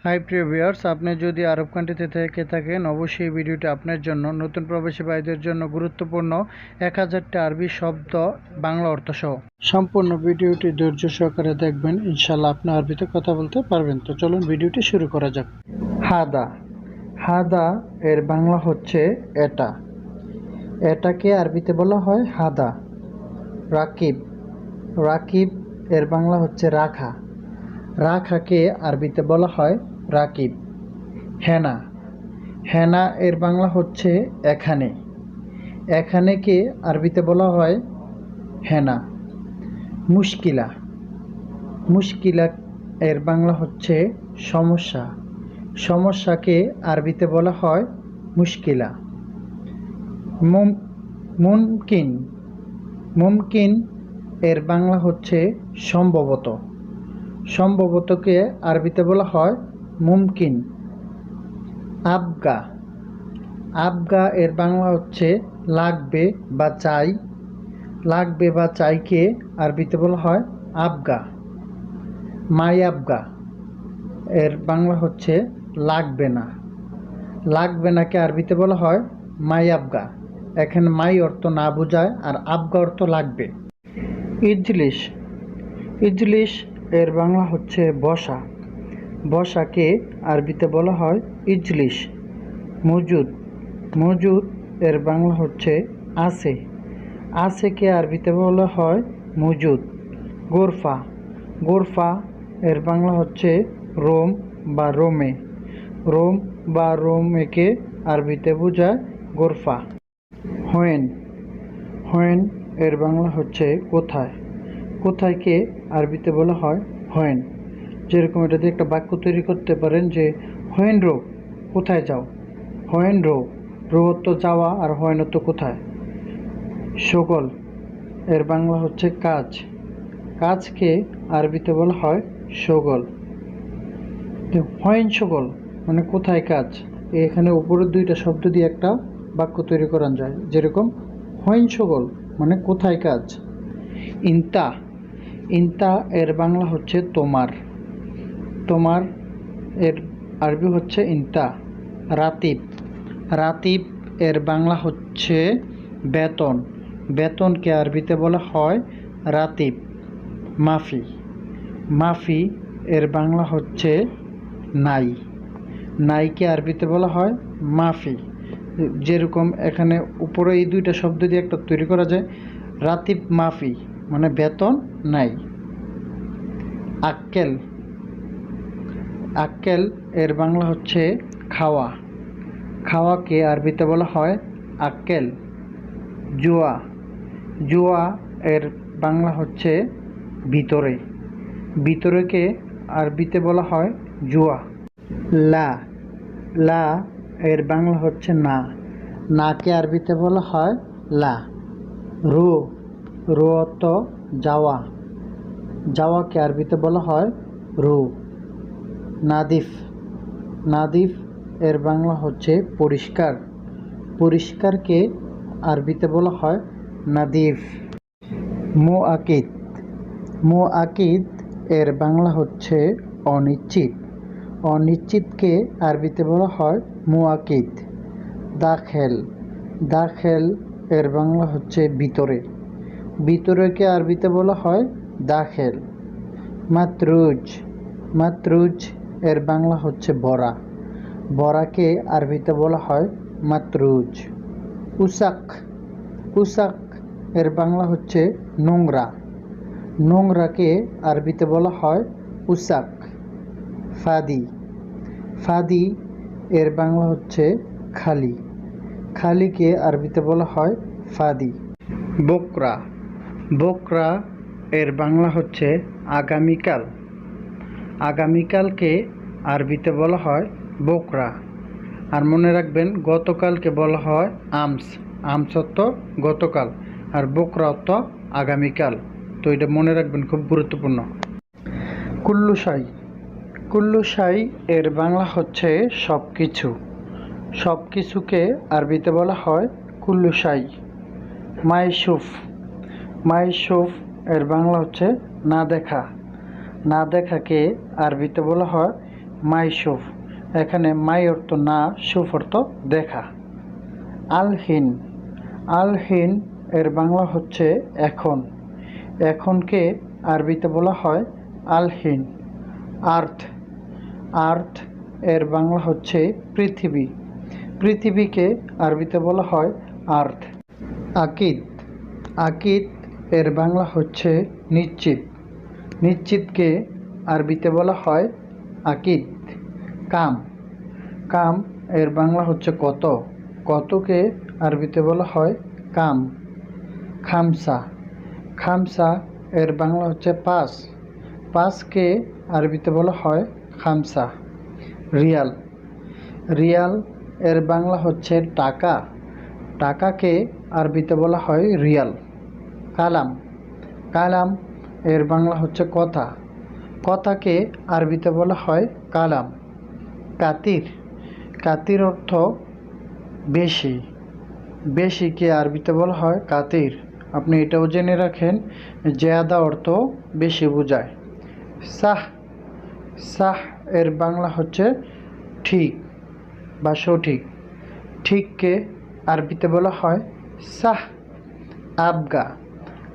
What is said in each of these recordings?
High প্রিয় viewers, আপনি যদি আরব কান্ট্রিতে থেকে থাকেন অবশ্যই ভিডিওটি আপনার জন্য। নতুন প্রবাসী ভাইদের জন্য গুরুত্বপূর্ণ 1000টি আরবি শব্দ বাংলা অর্থ সহ সম্পূর্ণ ভিডিওটি ধৈর্য সহকারে দেখবেন, ইনশাল্লাহ আপনি আরবিতে কথা বলতে পারবেন। তো চলুন ভিডিওটি শুরু করা যাক। হাদা। হাদা এর বাংলা হচ্ছে এটা। এটাকে আরবিতে বলা হয় হাদা। রাকিব। রাকিব এর বাংলা হচ্ছে রাখা। রাখাকে আরবিতে বলা হয় রাকিব। হেনা। হেনা এর বাংলা হচ্ছে এখানে। এখানেকে আরবিতে বলা হয় হেনা। মুশকিলা। মুশকিলা এর বাংলা হচ্ছে সমস্যা। সমস্যাকে আরবিতে বলা হয় মুশকিলা। মুমকিন। মুমকিন এর বাংলা হচ্ছে সম্ভবত। সম্ভবতকে আরবিতে বলা হয় মুমকিন। আবগা। আবগা এর বাংলা হচ্ছে লাগবে বা চাই। লাগবে বা চাইকে আরবিতে বলা হয় আবগা। মাই আবগা এর বাংলা হচ্ছে লাগবে না। লাগবে নাকে আরবিতে বলা হয় মাই আবগা। এখানে মাই অর্থ না বোঝায় আর আবগা অর্থ লাগবে। ইজলিশ। ইজলিশ এর বাংলা হচ্ছে বসা। বসাকে আরবিতে বলা হয় ইজলিশ। মজুদ। মজুদ এর বাংলা হচ্ছে আছে। আছেকে আরবিতে বলা হয় মজুদ। গোরফা। গোরফা এর বাংলা হচ্ছে রোম বা রোমে। রোম বা রোমেকে আরবিতে বোঝায় গোরফা। হোয়েন। হোয়েন এর বাংলা হচ্ছে কোথায়। কোথায়কে আরবিতে বলা হয় হোয়েন। যেরকম এটা দিয়ে একটা বাক্য তৈরি করতে পারেন যে হোয়েন রো, কোথায় যাও। হোয়েন রো, রো তো যাওয়া আর হোয়েন তো কোথায়। শগল এর বাংলা হচ্ছে কাজ। কাজকে আরবিতে বলা হয় শগল। হোয়েন শগল মানে কোথায় কাজ। এখানে উপরের দুইটা শব্দ দিয়ে একটা বাক্য তৈরি করা যায়, যেরকম হোয়েন শগল মানে কোথায় কাজ। ইন্তা। ইন্তা এর বাংলা হচ্ছে তোমার। তোমার এর আরবি হচ্ছে ইন্তা। রাতিব। রাতিব এর বাংলা হচ্ছে বেতন। বেতনকে আরবিতে বলা হয় রাতিব। মাফি। মাফি এর বাংলা হচ্ছে নাই। নাইকে আরবিতে বলা হয় মাফি। যেরকম এখানে উপরে এই দুইটা শব্দ দিয়ে একটা তৈরি করা যায়, রাতিব মাফি মানে বেতন নাই। আক্কেল। আক্কেল এর বাংলা হচ্ছে খাওয়া। খাওয়াকে আরবিতে বলা হয় আক্কেল। জুয়া। জুয়া এর বাংলা হচ্ছে ভিতরে। ভিতরেকে আরবিতে বলা হয় জুয়া। লা। লা এর বাংলা হচ্ছে না। নাকে আরবিতে বলা হয় লা। রো। রো অর্থ যাওয়া। যাওয়াকে আরবিতে বলা হয় রু। নাদিফ। নাদিফ এর বাংলা হচ্ছে পরিষ্কার। পরিষ্কারকে আরবিতে বলা হয় নাদিফ। মুআকিদ। মুআকিদ এর বাংলা হচ্ছে অনিশ্চিত। অনিশ্চিতকে আরবিতে বলা হয় মুআকিদ। দাখেল। দাখেল এর বাংলা হচ্ছে ভিতরে। ভিতরেকে আরবিতে বলা হয় দাখেল। মাতরুজ। মাতরুজ এর বাংলা হচ্ছে বড়া। বড়াকে আরবিতে বলা হয় মাতরুজ। উসাক। উসাক এর বাংলা হচ্ছে নোংরা। নোংরাকে আরবিতে বলা হয় উসাক। ফাদি। ফাদি এর বাংলা হচ্ছে খালি। খালিকে আরবিতে বলা হয় ফাদি। বকরা। বকরা এর বাংলা হচ্ছে আগামীকাল। আগামীকালকে আরবিতে বলা হয় বকরা। আর মনে রাখবেন গতকালকে বলা হয় আমস। আমস অর্থ গতকাল আর বকরা অর্থ আগামীকাল। তো এটা মনে রাখবেন, খুব গুরুত্বপূর্ণ। কুল্লুশাই। কুল্লুশাই এর বাংলা হচ্ছে সব কিছু। সব কিছুকে আরবিতে বলা হয় কুল্লুশাই। মাইশুফ। মাইশুফ এর বাংলা হচ্ছে না দেখা। না দেখাকে আরবিতে বলা হয় মাইশুফ। এখানে মাই অর্থ না, শুফ অর্থ দেখা। আলহিন, আলহিন এর বাংলা হচ্ছে এখন। এখনকে আরবিতে বলা হয় আলহিন। আর্থ, আর্থ এর বাংলা হচ্ছে পৃথিবী। পৃথিবীকে আরবিতে বলা হয় আর্থ। আকিদ, আকিদ এর বাংলা হচ্ছে নিশ্চিত। নিশ্চিতকে আরবিতে বলা হয় আকিদ। কাম, কাম এর বাংলা হচ্ছে কত। কতকে আরবিতে বলা হয় কাম। খামসা, খামসা এর বাংলা হচ্ছে পাঁচ। পাঁচকে আরবিতে বলা হয় খামসা। রিয়াল, রিয়াল এর বাংলা হচ্ছে টাকা। টাকাকে আরবিতে বলা হয় রিয়াল। কালাম, কালাম এর বাংলা হচ্ছে কথা। কথাকে আরবিতে বলা হয় কালাম। কাতির, কাতির অর্থ বেশি। বেশিকে আরবিতে বলা হয় কাতির। আপনি এটাও জেনে রাখেন, জ্যাদা অর্থ বেশি বোঝায়। সাহ, সাহ এর বাংলা হচ্ছে ঠিক বা সঠিক। ঠিককে আরবিতে বলা হয় সাহ। আবগা,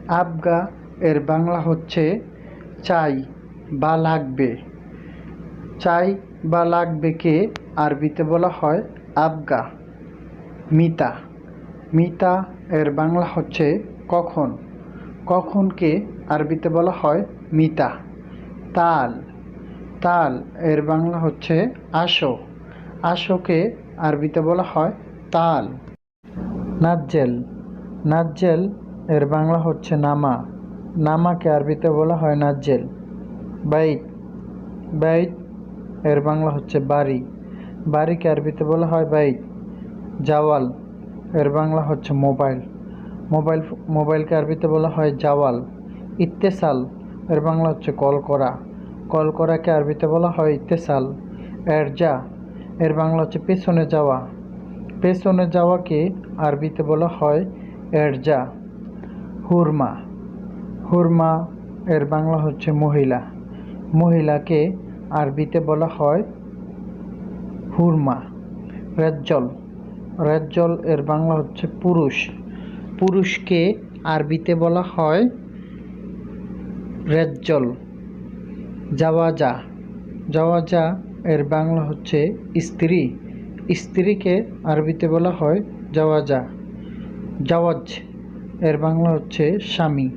আবগা এর বাংলা হচ্ছে চাই বা লাগবে। চাই বা লাগবেকে আরবিতে বলা হয় আবগা। মিতা, মিতা এর বাংলা হচ্ছে কখন। কখনকে আরবিতে বলা হয় মিতা। তাল, তাল এর বাংলা হচ্ছে আসো। আসোকে আরবিতে বলা হয় তাল। নাজ্জেল, নাজ্জেল এর বাংলা হচ্ছে নামা। নামাকে আরবিতে বলা হয় নাজ্জেল। বাইত, বাইত এর বাংলা হচ্ছে বাড়ি। বাড়িকে আরবিতে বলা হয় বাইত। জাওয়াল এর বাংলা হচ্ছে মোবাইল। মোবাইল, মোবাইলকে আরবিতে বলা হয় জাওয়াল। ইত্তেসাল এর বাংলা হচ্ছে কল করা। কল করাকে আরবিতে বলা হয় ইত্তেসাল। এরজা এর বাংলা হচ্ছে পেছনে যাওয়া। পেছনে যাওয়াকে আরবিতে বলা হয় এরজা। হুরমা, হুরমা এর বাংলা হচ্ছে মহিলা। মহিলাকে আরবিতে বলা হয় হুরমা। রেজ্জল, রেজ্জল এর বাংলা হচ্ছে পুরুষ। পুরুষকে আরবিতে বলা হয় রেজ্জল। জাওয়াজা, জাওয়াজা এর বাংলা হচ্ছে স্ত্রী। স্ত্রীকে আরবিতে বলা হয় জাওয়াজা। জাওয়াজ এর বাংলা হচ্ছে স্বামী।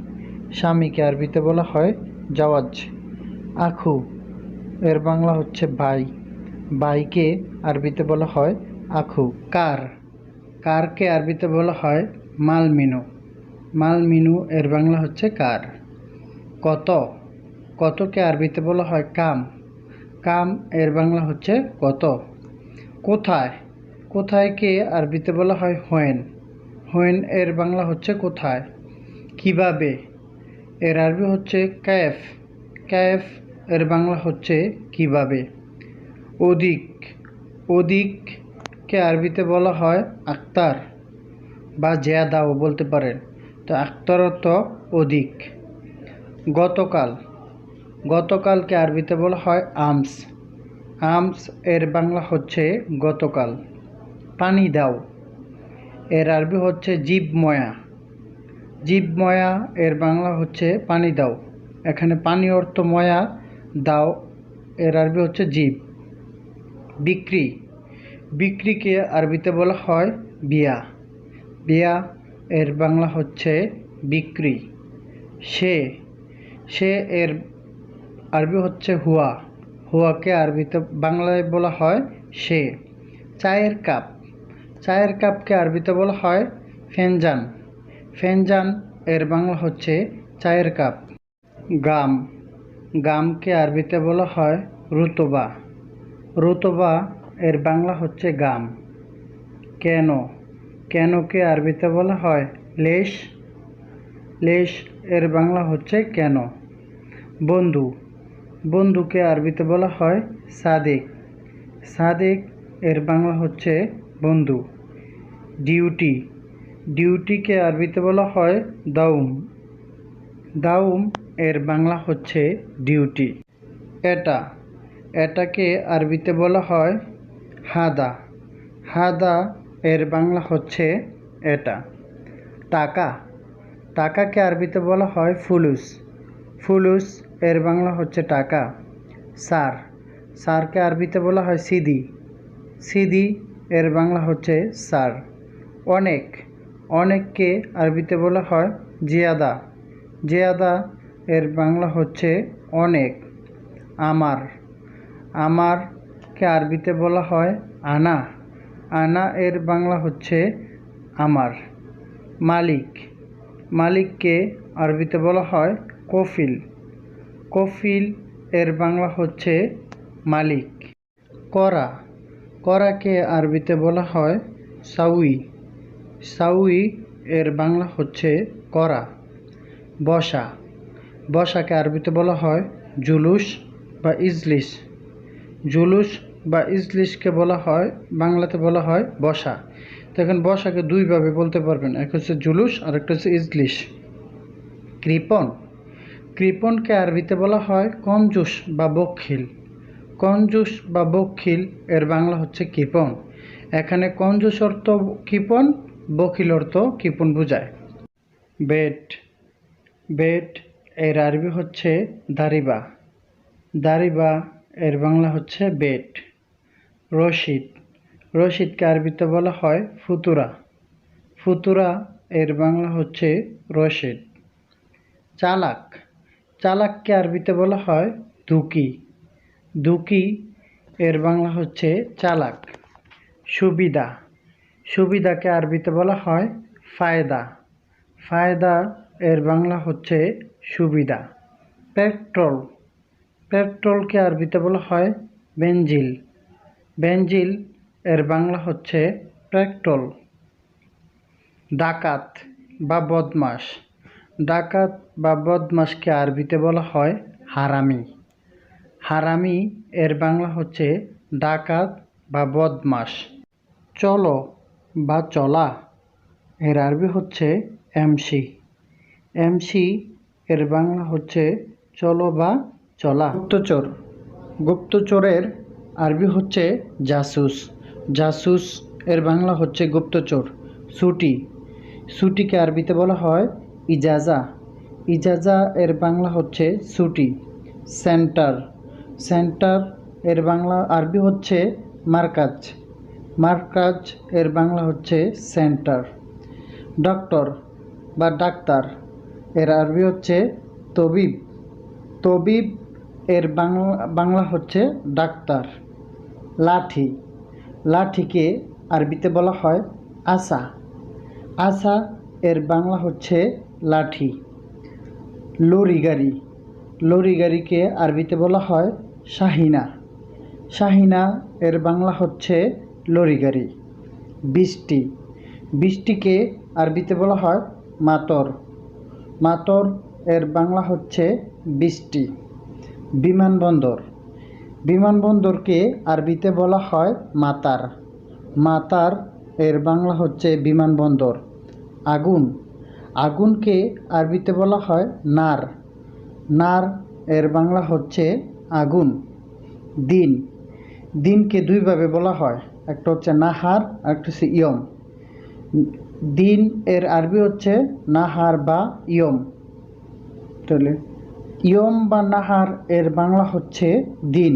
স্বামীকে আরবিতে বলা হয় জাওয়াজ। আখু এর বাংলা হচ্ছে ভাই। ভাইকে আরবিতে বলা হয় আখু। কার, কারকে আরবিতে বলা হয় মালমিনু। মালমিনু এর বাংলা হচ্ছে কার। কত, কতকে আরবিতে বলা হয় কাম। কাম এর বাংলা হচ্ছে কত। কোথায়, কোথায়কে আরবিতে বলা হয় হোয়েন। হোয়েন এর বাংলা হচ্ছে কোথায়। কিভাবে এর আরবি হচ্ছে কায়েফ। কায়েফ এর বাংলা হচ্ছে কিভাবে। অধিক, অধিককে আরবিতে বলা হয় আক্তার বা জ্যাদাও বলতে পারেন। তো আক্তার অর্থ অধিক। গতকাল, গতকালকে আরবিতে বলা হয় আমস। আমস এর বাংলা হচ্ছে গতকাল। পানি দাও এর আরবি হচ্ছে জিবময়া। জিবময়া এর বাংলা হচ্ছে পানি দাও। এখানে পানি অর্থ ময়া, দাও এর আরবি হচ্ছে জিব। বিক্রি, বিক্রিকে আরবিতে বলা হয় বিয়া। বিয়া এর বাংলা হচ্ছে বিক্রি। সে, সে এর আরবি হচ্ছে হুয়া। হুয়াকে আরবিতে বাংলায় বলা হয় সে। চায়ের কাপ, চায়ের কাপকে আরবিতে বলা হয় ফেনজান। ফেনজান এর বাংলা হচ্ছে চায়ের কাপ। গাম, গামকে আরবিতে বলা হয় রুতবা। রুতবা এর বাংলা হচ্ছে গাম। কেন, কেনকে আরবিতে বলা হয় লেশ। লেশ এর বাংলা হচ্ছে কেন। বন্ধু, বন্ধুকে আরবিতে বলা হয় সাদেক। সাদেক এর বাংলা হচ্ছে বন্ধু। ডিউটি, ডিউটিকে আরবিতে বলা হয় দাউম। দাউম এর বাংলা হচ্ছে ডিউটি। এটা, এটাকে আরবিতে বলা হয় হাদা। হাদা এর বাংলা হচ্ছে এটা। টাকা, টাকাকে আরবিতে বলা হয় ফুলুস। ফুলুস এর বাংলা হচ্ছে টাকা। সার, সারকে আরবিতে বলা হয় সিদি। সিদি এর বাংলা হচ্ছে সার। অনেক, অনেককে আরবিতে বলা হয় জিয়াদা। জিয়াদা এর বাংলা হচ্ছে অনেক। আমার, আমারকে আরবিতে বলা হয় আনা। আনা এর বাংলা হচ্ছে আমার। মালিক, মালিককে আরবিতে বলা হয় কফিল। কফিল এর বাংলা হচ্ছে মালিক। করা, করাকে আরবিতে বলা হয় সাউই। সাউই এর বাংলা হচ্ছে করা। বসা, বসাকে আরবিতে বলা হয় জুলুস বা ইজলিস। জুলুস বা ইজলিসকে বলা হয়, বাংলাতে বলা হয় বসা। তো এখন বসাকে দুইভাবে বলতে পারবেন, এক হচ্ছে জুলুস আর একটা হচ্ছে ইজলিস। কৃপণ, কৃপণকে আরবিতে বলা হয় কঞ্জুস বা বখিল। কঞ্জুস বা বখিল এর বাংলা হচ্ছে কৃপণ। এখানে কঞ্জুস অর্থ কৃপণ, বখিল অর্থ কৃপণ বোঝায়। বেড, বেড এর আরবি হচ্ছে দারিবা। দারিবা এর বাংলা হচ্ছে বেড। রশিদ, রশিদকে আরবিতে বলা হয় ফুতুরা। ফুতুরা এর বাংলা হচ্ছে রশিদ। চালাক, চালাককে আরবিতে বলা হয় দুকি। দুকি এর বাংলা হচ্ছে চালাক। সুবিধা, সুবিধাকে আরবিতে বলা হয় ফায়দা। ফায়দা এর বাংলা হচ্ছে সুবিধা। পেট্রোল, পেট্রোলকে আরবিতে বলা হয় বেনজিল। বেনজিল এর বাংলা হচ্ছে পেট্রোল। ডাকাত বা বদমাশ, ডাকাত বা বদমাশকে আরবিতে বলা হয় হারামি। হারামি এর বাংলা হচ্ছে ডাকাত বা বদমাশ। চলো বা চলা এর আরবি হচ্ছে এমসি। এমসি এর বাংলা হচ্ছে চলো বা চলা। গুপ্তচর, গুপ্তচরের আরবি হচ্ছে জাসুস। জাসুস এর বাংলা হচ্ছে গুপ্তচর। ছুটি, ছুটিকে আরবিতে বলা হয় ইজাজা। ইজাজা এর বাংলা হচ্ছে ছুটি। সেন্টার, সেন্টার এর বাংলা আরবি হচ্ছে মার্কাজ। মার্কাজ এর বাংলা হচ্ছে সেন্টার। ডক্টর বা ডাক্তার এর আরবি হচ্ছে তবিব। তবিব এর বাংলা হচ্ছে ডাক্তার। লাঠি, লাঠিকে আরবিতে বলা হয় আসা। আসা এর বাংলা হচ্ছে লাঠি। লরি গাড়ি, লরি গাড়িকে আরবিতে বলা হয় শাহিনা। শাহিনা এর বাংলা হচ্ছে লরি গাড়ি। বৃষ্টি, বৃষ্টিকে আরবিতে বলা হয় মাতর। মাতর এর বাংলা হচ্ছে বৃষ্টি। বিমানবন্দর, বিমানবন্দরকে আরবিতে বলা হয় মাতার। মাতার এর বাংলা হচ্ছে বিমানবন্দর। আগুন, আগুনকে আরবিতে বলা হয় নার। নার এর বাংলা হচ্ছে আগুন। দিন, দিনকে দুইভাবে বলা হয়, একটা হচ্ছে নাহার আর একটা হচ্ছে ইয়ম। দিন এর আরবি হচ্ছে নাহার বা ইয়ম। তাহলে ইয়ম বা নাহার এর বাংলা হচ্ছে দিন।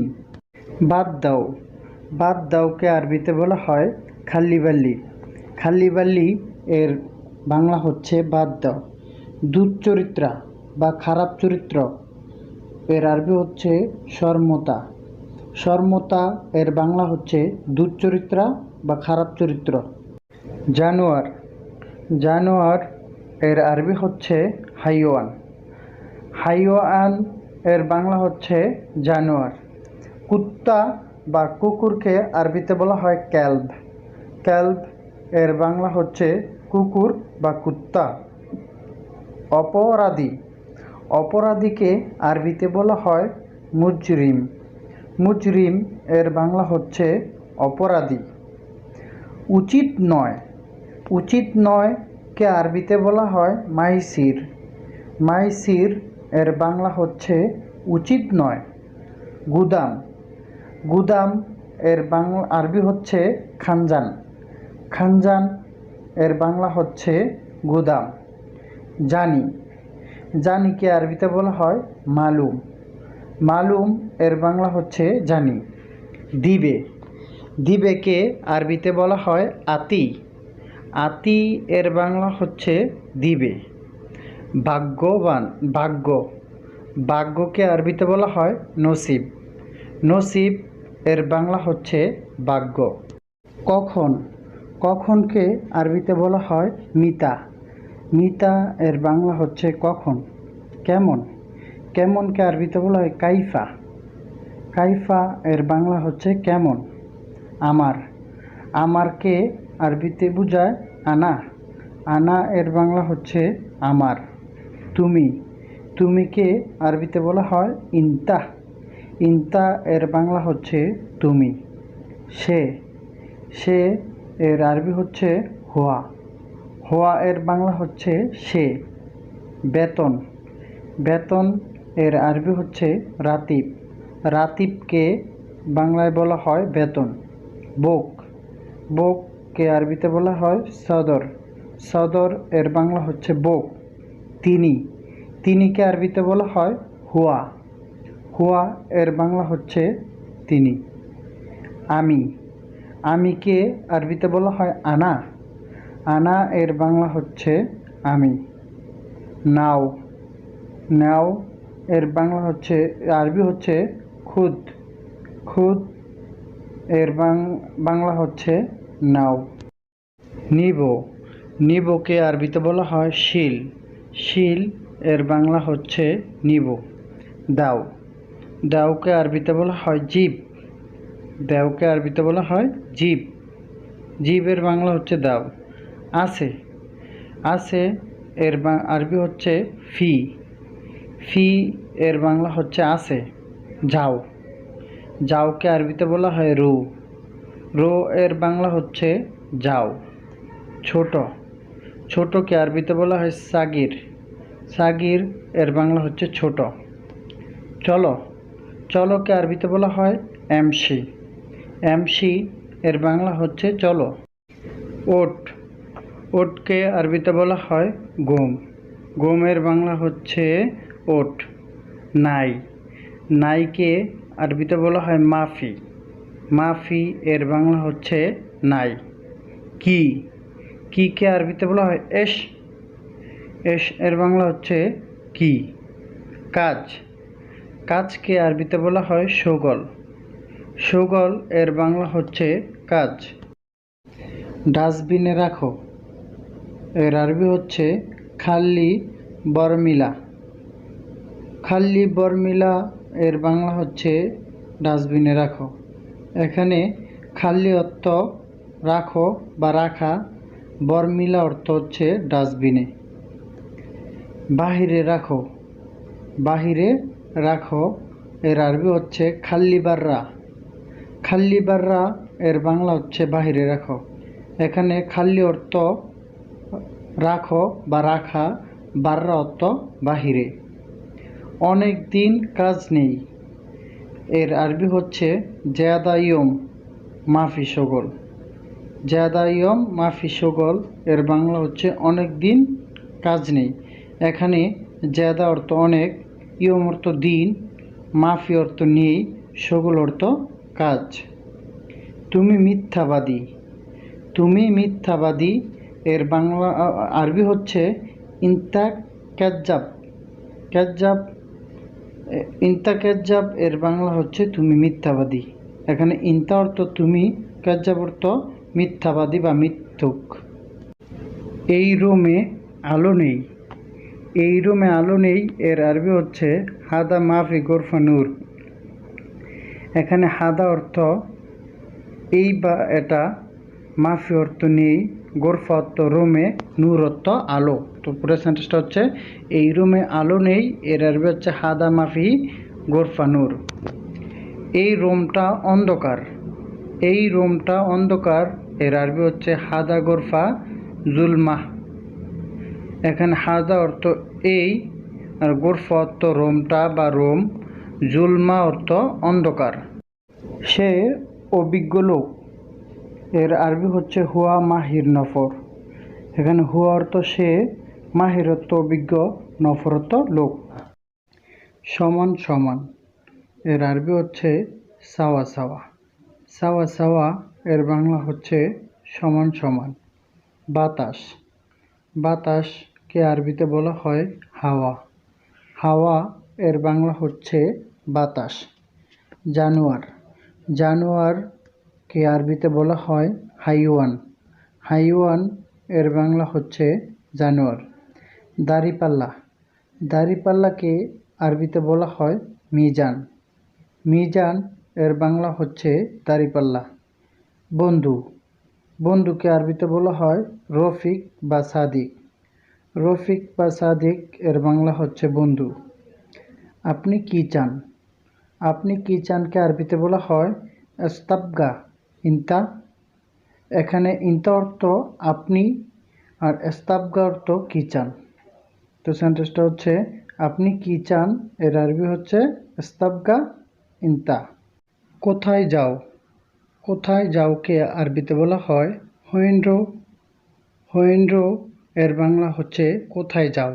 বাদ দাও, বাদ দাওকে আরবিতে বলা হয় খাল্লিবাল্লি। খাল্লিবাল্লি এর বাংলা হচ্ছে বাদ দাও। দুশ্চরিত্রা বা খারাপ চরিত্র এর আরবি হচ্ছে শর্মতা। শর্মতা এর বাংলা হচ্ছে দুশ্চরিত্রা বা খারাপ চরিত্র। জানোয়ার, জানোয়ার এর আরবি হচ্ছে হাইওয়ান। হাইওয়ান এর বাংলা হচ্ছে জানোয়ার। কুত্তা বা কুকুরকে আরবিতে বলা হয় ক্যালব। ক্যালব এর বাংলা হচ্ছে কুকুর বা কুত্তা। অপরাধী, অপরাধীকে আরবিতে বলা হয় মুজরিম। মুজরিম এর বাংলা হচ্ছে অপরাধী। উচিত নয়, উচিত নয় কে আরবিতে বলা হয় মাইসির। মাইসির এর বাংলা হচ্ছে উচিত নয়। গুদাম, গুদাম এর বাংলা আরবি হচ্ছে খানজান। খানজান এর বাংলা হচ্ছে গুদাম। জানি, জানিকে আরবিতে বলা হয় মালুম। মালুম এর বাংলা হচ্ছে জানি। দিবে, দিবেকে আরবিতে বলা হয় আতি। আতি এর বাংলা হচ্ছে দিবে। ভাগ্যবান, ভাগ্য, ভাগ্যকে আরবিতে বলা হয় নসিব। নসিব এর বাংলা হচ্ছে ভাগ্য। কখন, কখনকে আরবিতে বলা হয় মিতা। মিতা এর বাংলা হচ্ছে কখন। কেমন, কেমনকে আরবিতে বলা হয় কাইফা। কাইফা এর বাংলা হচ্ছে কেমন। আমার, আমারকে আরবিতে বোঝায় আনা। আনা এর বাংলা হচ্ছে আমার। তুমি, তুমিকে আরবিতে বলা হয় ইনতা। ইনতা এর বাংলা হচ্ছে তুমি। সে, সে এর আরবি হচ্ছে হুয়া। হুয়া এর বাংলা হচ্ছে সে। বেতন, বেতন এর আরবি হচ্ছে রাতিব। রাতিবকে বাংলায় বলা হয় বেতন। বোক, বোককে আরবিতে বলা হয় সদর। সদর এর বাংলা হচ্ছে বোক। তিনি, তিনিকে আরবিতে বলা হয় হুয়া। হুয়া এর বাংলা হচ্ছে তিনি। আমি, আমিকে আরবিতে বলা হয় আনা। আনা এর বাংলা হচ্ছে আমি। নাও, নাও এর বাংলা হচ্ছে আরবি হচ্ছে খুদ। খুদ এর বাংলা হচ্ছে নাও। নিব, নিবকে আরবিতে বলা হয় শিল। শিল এর বাংলা হচ্ছে নিব। দাও, দাওকে আরবিতে বলা হয় জিব। দাওকে আরবিতে বলা হয় জিব। জিবের বাংলা হচ্ছে দাও। আছে, আছে এর আরবি হচ্ছে ফি। ফি এর বাংলা হচ্ছে আছে। যাও, যাওকে আরবিতে বলা হয় রো। রো এর বাংলা হচ্ছে যাও। ছোট, ছোটকে আরবিতে বলা হয় সাগির। সাগির এর বাংলা হচ্ছে ছোট। চলো, চলোকে আরবিতে বলা হয় এমসি। এমসি এর বাংলা হচ্ছে চলো। ওট, ওটকে আরবিতে বলা হয় গম। গমের বাংলা হচ্ছে ওট। নাই, নাইকে আরবিতে বলা হয় মাফি। মাফি এর বাংলা হচ্ছে নাই। কি, কিকে আরবিতে বলা হয় এস। এস এর বাংলা হচ্ছে কি। কাজ, কাজকে আরবিতে বলা হয় শোগল। শোগল এর বাংলা হচ্ছে কাজ। ডাস্টবিনে রাখো এর আরবি হচ্ছে খাল্লি বরমিলা। খাল্লি বরমিলা এর বাংলা হচ্ছে ডাস্টবিনে রাখো। এখানে খাল্লি অর্থ রাখো বা রাখা, বরমিলা অর্থ হচ্ছে ডাস্টবিনে। বাহিরে রাখো, বাহিরে রাখো এর আরবি হচ্ছে খাল্লি বাররা। খাল্লি বাররা এর বাংলা হচ্ছে বাহিরে রাখো। এখানে খাল্লি অর্থ রাখো বা রাখা, বাররা অর্থ বাহিরে। অনেক দিন কাজ নেই এর আরবি হচ্ছে জ্যাদা ইয়ম মাফি শগল। জ্যাদা ইয়ম মাফি শগল এর বাংলা হচ্ছে অনেক দিন কাজ নেই। এখানে জ্যাদা অর্থ অনেক, ইয়ম অর্থ দিন, মাফি অর্থ নেই, শগল অর্থ কাজ। তুমি মিথ্যাবাদী, তুমি মিথ্যাবাদী এর বাংলা আরবি হচ্ছে ইনতা ক্যাজ্জাব। ক্যাজ্জাব, ইনতা ক্যাজ্জাব এর বাংলা হচ্ছে তুমি মিথ্যাবাদী। এখানে ইনতা অর্থ তুমি, ক্যাজ্জাব অর্থ মিথ্যাবাদী বা মিথ্যুক। এই রুমে আলো নেই, এই রুমে আলো নেই এর আরবি হচ্ছে হাদা মাফি গোরফা নূর। এখানে হাদা অর্থ এই বা এটা, মাফি অর্থ নেই, গোরফা অর্থ রুমে, নূর অর্থ আলো। তো পুরো সেন্টেন্সটা হচ্ছে এই রুমে আলো নেই এর আরবি হচ্ছে হাদা মাফি গোরফা নূর। এই রুমটা অন্ধকার, এই রুমটা অন্ধকার এর আরবি হচ্ছে হাদা গোরফা জুলমাহ। এখানে হাদা অর্থ এই, আর গোরফা অর্থ রুমটা বা রুম, জুলমা অর্থ অন্ধকার। সে অভিজ্ঞ লোক, এর আরবি হচ্ছে হুয়া মাহির নফর। এখানে হুয়া অর্থ সে, মাহির অর্থ অভিজ্ঞ, নফর অর্থ লোক। সমান সমান, এর আরবি হচ্ছে সাওয়া সাওয়া। সাওয়া সাওয়া এর বাংলা হচ্ছে সমান সমান। বাতাস, বাতাসকে আরবিতে বলা হয় হাওয়া। হাওয়া এর বাংলা হচ্ছে বাতাস। জানোয়ার, জানোয়ারকে আরবিতে বলা হয় হাইওয়ান। হাইওয়ান এর বাংলা হচ্ছে জানোয়ার। দাঁড়িপাল্লা, দাঁড়িপাল্লাকে আরবিতে বলা হয় মিজান। মিজান এর বাংলা হচ্ছে দাঁড়িপাল্লা। বন্ধু, বন্ধুকে আরবিতে বলা হয় রফিক বা সাদিক। রফিক বা সাদিক এর বাংলা হচ্ছে বন্ধু। আপনি কি চান, আপনি কি চানকে আরবিতে বলা হয় এস্তাবগা ইনতা। এখানে ইনতা অর্থ আপনি, আর এস্তাবগা অর্থ কি চান। তো সেন্টেন্সটা হচ্ছে আপনি কি চান, এর আরবি হচ্ছে এস্তাবগা ইনতা। কোথায় যাও, কোথায় যাওকে আরবিতে বলা হয় হোয়েন্ড্রো। হোয়েন্ড্রো এর বাংলা হচ্ছে কোথায় যাও।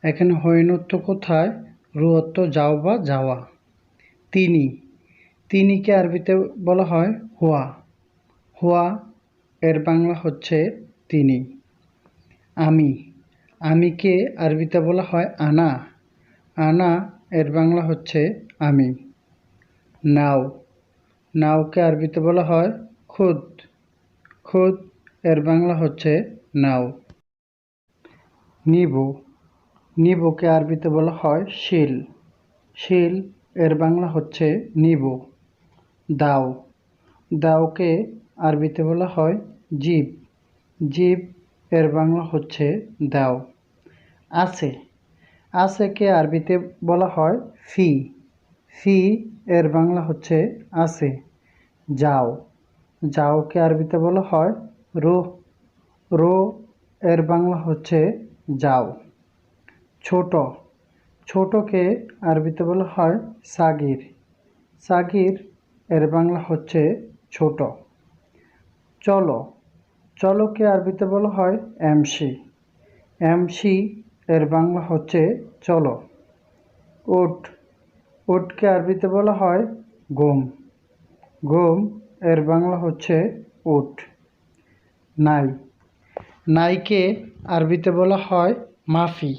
এখানে হোয়েন অর্থ কোথায়, রু অর্থ যাও বা যাওয়া। তিনি, তিনিকে আরবিতে বলা হয় হুয়া। হুয়া এর বাংলা হচ্ছে তিনি। আমি, আমিকে আরবিতে বলা হয় আনা। আনা এর বাংলা হচ্ছে আমি। নাও, নাওকে আরবিতে বলা হয় খুদ। খুদ এর বাংলা হচ্ছে নাও। নিবো, নিবোকে আরবিতে বলা হয় শিল। শিল এর বাংলা হচ্ছে নিবো। দাও, দাওকে আরবিতে বলা হয় জিব। জিব এর বাংলা হচ্ছে দাও। আছে, আছেকে আরবিতে বলা হয় ফি। ফি এর বাংলা হচ্ছে আছে। যাও, যাওকে আরবিতে বলা হয় রো। রো এর বাংলা হচ্ছে যাও। ছোট, ছোটকে আরবিতে বলা হয় সাগির। সাগির এর বাংলা হচ্ছে ছোট। চলো, চলোকে আরবিতে বলা হয় এমসি। এমসি এর বাংলা হচ্ছে চলো। ওট, ওটকে আরবিতে বলা হয় গম। গম এর বাংলা হচ্ছে ওট। নাই, নাইকে আরবিতে বলা হয় মাফি।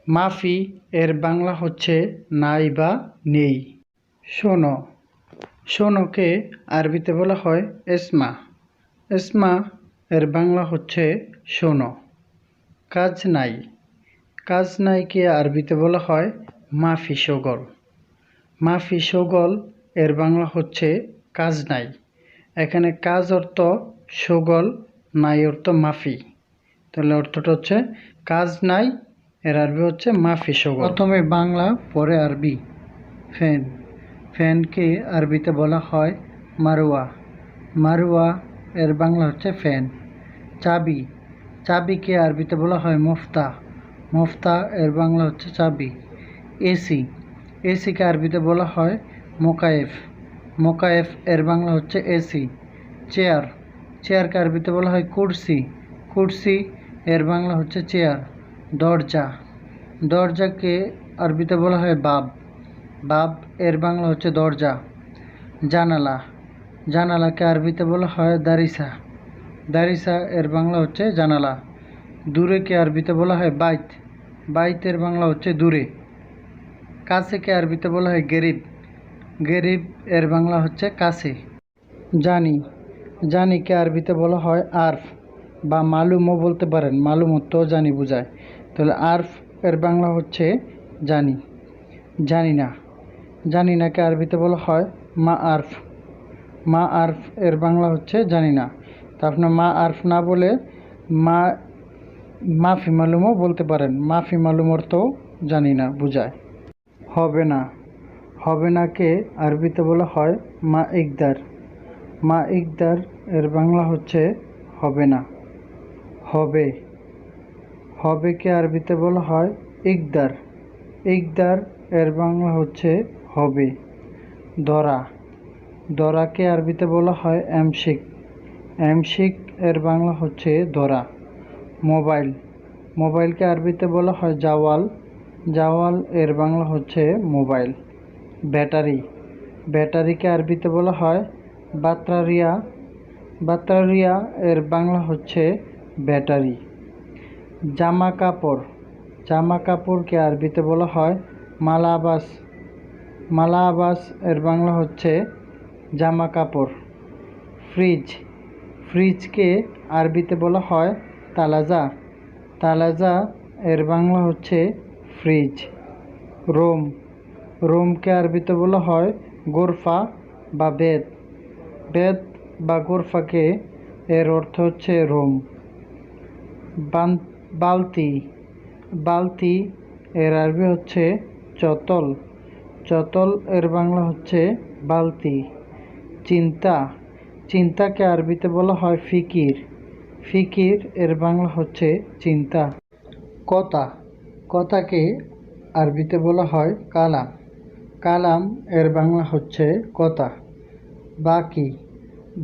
মাফি এর বাংলা হচ্ছে নাই বা নেই। শোনো, শোনোকে আরবিতে বলা হয় এসমা। এসমা এর বাংলা হচ্ছে শোনো। কাজ নাই, কাজ নাইকে আরবিতে বলা হয় মাফি শোগল। মাফি শোগল এর বাংলা হচ্ছে কাজ নাই। এখানে কাজ অর্থ শোগল, নাই অর্থ মাফি। তাহলে অর্থটা হচ্ছে কাজ নাই, এর আরবি হচ্ছে মাফি শোগল। প্রথমে বাংলা পরে আরবি। ফ্যান, ফ্যানকে আরবিতে বলা হয় মারওয়া। মারওয়া এর বাংলা হচ্ছে ফ্যান। চাবি, চাবিকে আরবিতে বলা হয় মুফতা। মুফতা এর বাংলা হচ্ছে চাবি। এসি, এসিকে আরবিতে বলা হয় মোকায়েফ। মোকায়েফ এর বাংলা হচ্ছে এসি। চেয়ার, চেয়ারকে আরবিতে বলা হয় কুরসি। কুরসি এর বাংলা হচ্ছে চেয়ার। দরজা, দরজাকে আরবিতে বলা হয় বাব। বাব এর বাংলা হচ্ছে দরজা। জানালা, জানালাকে আরবিতে বলা হয় দারিসা। দারিসা এর বাংলা হচ্ছে জানালা। দূরেকে আরবিতে বলা হয় বাইত। বাইতের বাংলা হচ্ছে দূরে। কাছেকে আরবিতে বলা হয় গেরিব। গেরিব এর বাংলা হচ্ছে কাছে। জানি, জানিকে আরবিতে বলা হয় আরফ বা মালুমও বলতে পারেন। মালুম তো জানি বোঝায়। তাহলে আরফ এর বাংলা হচ্ছে জানি। জানি না, জানি নাকে আরবিতে বলা হয় মা আরফ। মা আরফ এর বাংলা হচ্ছে জানি না। তা আপনি মা আরফ না বলে মা মাফি মালুমও বলতে পারেন। মাফি মালুম অর্থও জানি না বোঝায়। হবে না, হবে নাকে আরবিতে বলা হয় মা ইকদার। মা ইকদার এর বাংলা হচ্ছে হবে না। হবে, হবেকে আরবিতে বলা হয় ইকদার। ইকদার এর বাংলা হচ্ছে হবে। ধরা, দরাকে আরবিতে বলা হয় এমসিক। এমসিক এর বাংলা হচ্ছে দরা। মোবাইল, মোবাইলকে আরবিতে বলা হয় জাওয়াল। জাওয়াল এর বাংলা হচ্ছে মোবাইল। ব্যাটারি, ব্যাটারিকে আরবিতে বলা হয় বাত্রারিয়া। বাত্রারিয়া এর বাংলা হচ্ছে ব্যাটারি। জামা কাপড়, জামা কাপড়কে আরবিতে বলা হয় মালাবাস। মালাবাস এর বাংলা হচ্ছে জামা কাপড়। ফ্রিজ, ফ্রিজকে আরবিতে বলা হয় তালাজা। তালাজা এর বাংলা হচ্ছে ফ্রিজ। রুম, রুমকে আরবিতে বলা হয় গোরফা বা বেদ। বেদ বা গোরফাকে এর অর্থ হচ্ছে রুম। বালতি, বালতি এর আরবি হচ্ছে চতল। চতল এর বাংলা হচ্ছে বালতি। চিন্তা, চিন্তাকে আরবিতে বলা হয় ফিকির। ফিকির এর বাংলা হচ্ছে চিন্তা। কথা, কথাকে আরবিতে বলা হয় কালাম। কালাম এর বাংলা হচ্ছে কথা। বাকি,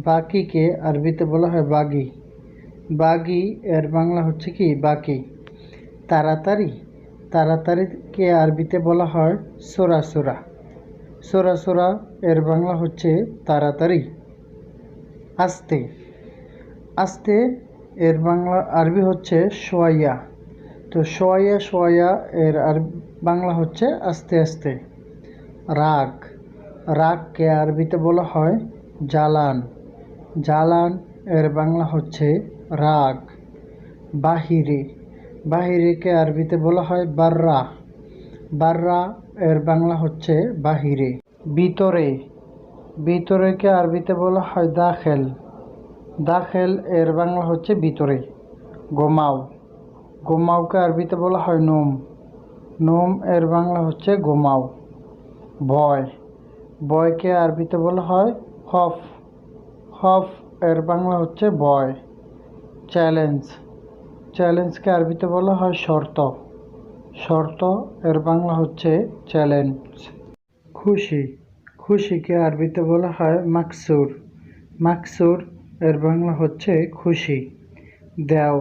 বাকিকে আরবিতে বলা হয় বাগি। বাগি এর বাংলা হচ্ছে কি বাকি। তাড়াতাড়ি, তাড়াতাড়িকে আরবিতে বলা হয় সোরাসোরা। সোরাসোরা এর বাংলা হচ্ছে তাড়াতাড়ি। আস্তে, আস্তে এর বাংলা আরবি হচ্ছে সোয়াইয়া। তো সোয়াইয়া সোয়াইয়া এর বাংলা হচ্ছে আস্তে আস্তে। রাগ, রাগকে আরবিতে বলা হয় জালান। জালান এর বাংলা হচ্ছে রাগ। বাহিরে, বাহিরেকে আরবিতে বলা হয় বাররা। বাররা এর বাংলা হচ্ছে বাহিরে। ভিতরে, ভিতরেকে আরবিতে বলা হয় দাখেল। দাখেল এর বাংলা হচ্ছে ভিতরে। ঘুমাও, ঘুমাওকে আরবিতে বলা হয় নোম। নোম এর বাংলা হচ্ছে ঘুমাও। ভয়, ভয়কে আরবিতে বলা হয় খফ। খফ এর বাংলা হচ্ছে ভয়। চ্যালেঞ্জ, চ্যালেঞ্জকে আরবিতে বলা হয় শর্ত। শর্ত এর বাংলা হচ্ছে চ্যালেঞ্জ। খুশি, খুশিকে আরবিতে বলা হয় মাকসুর। মাকসুর এর বাংলা হচ্ছে খুশি। দেও,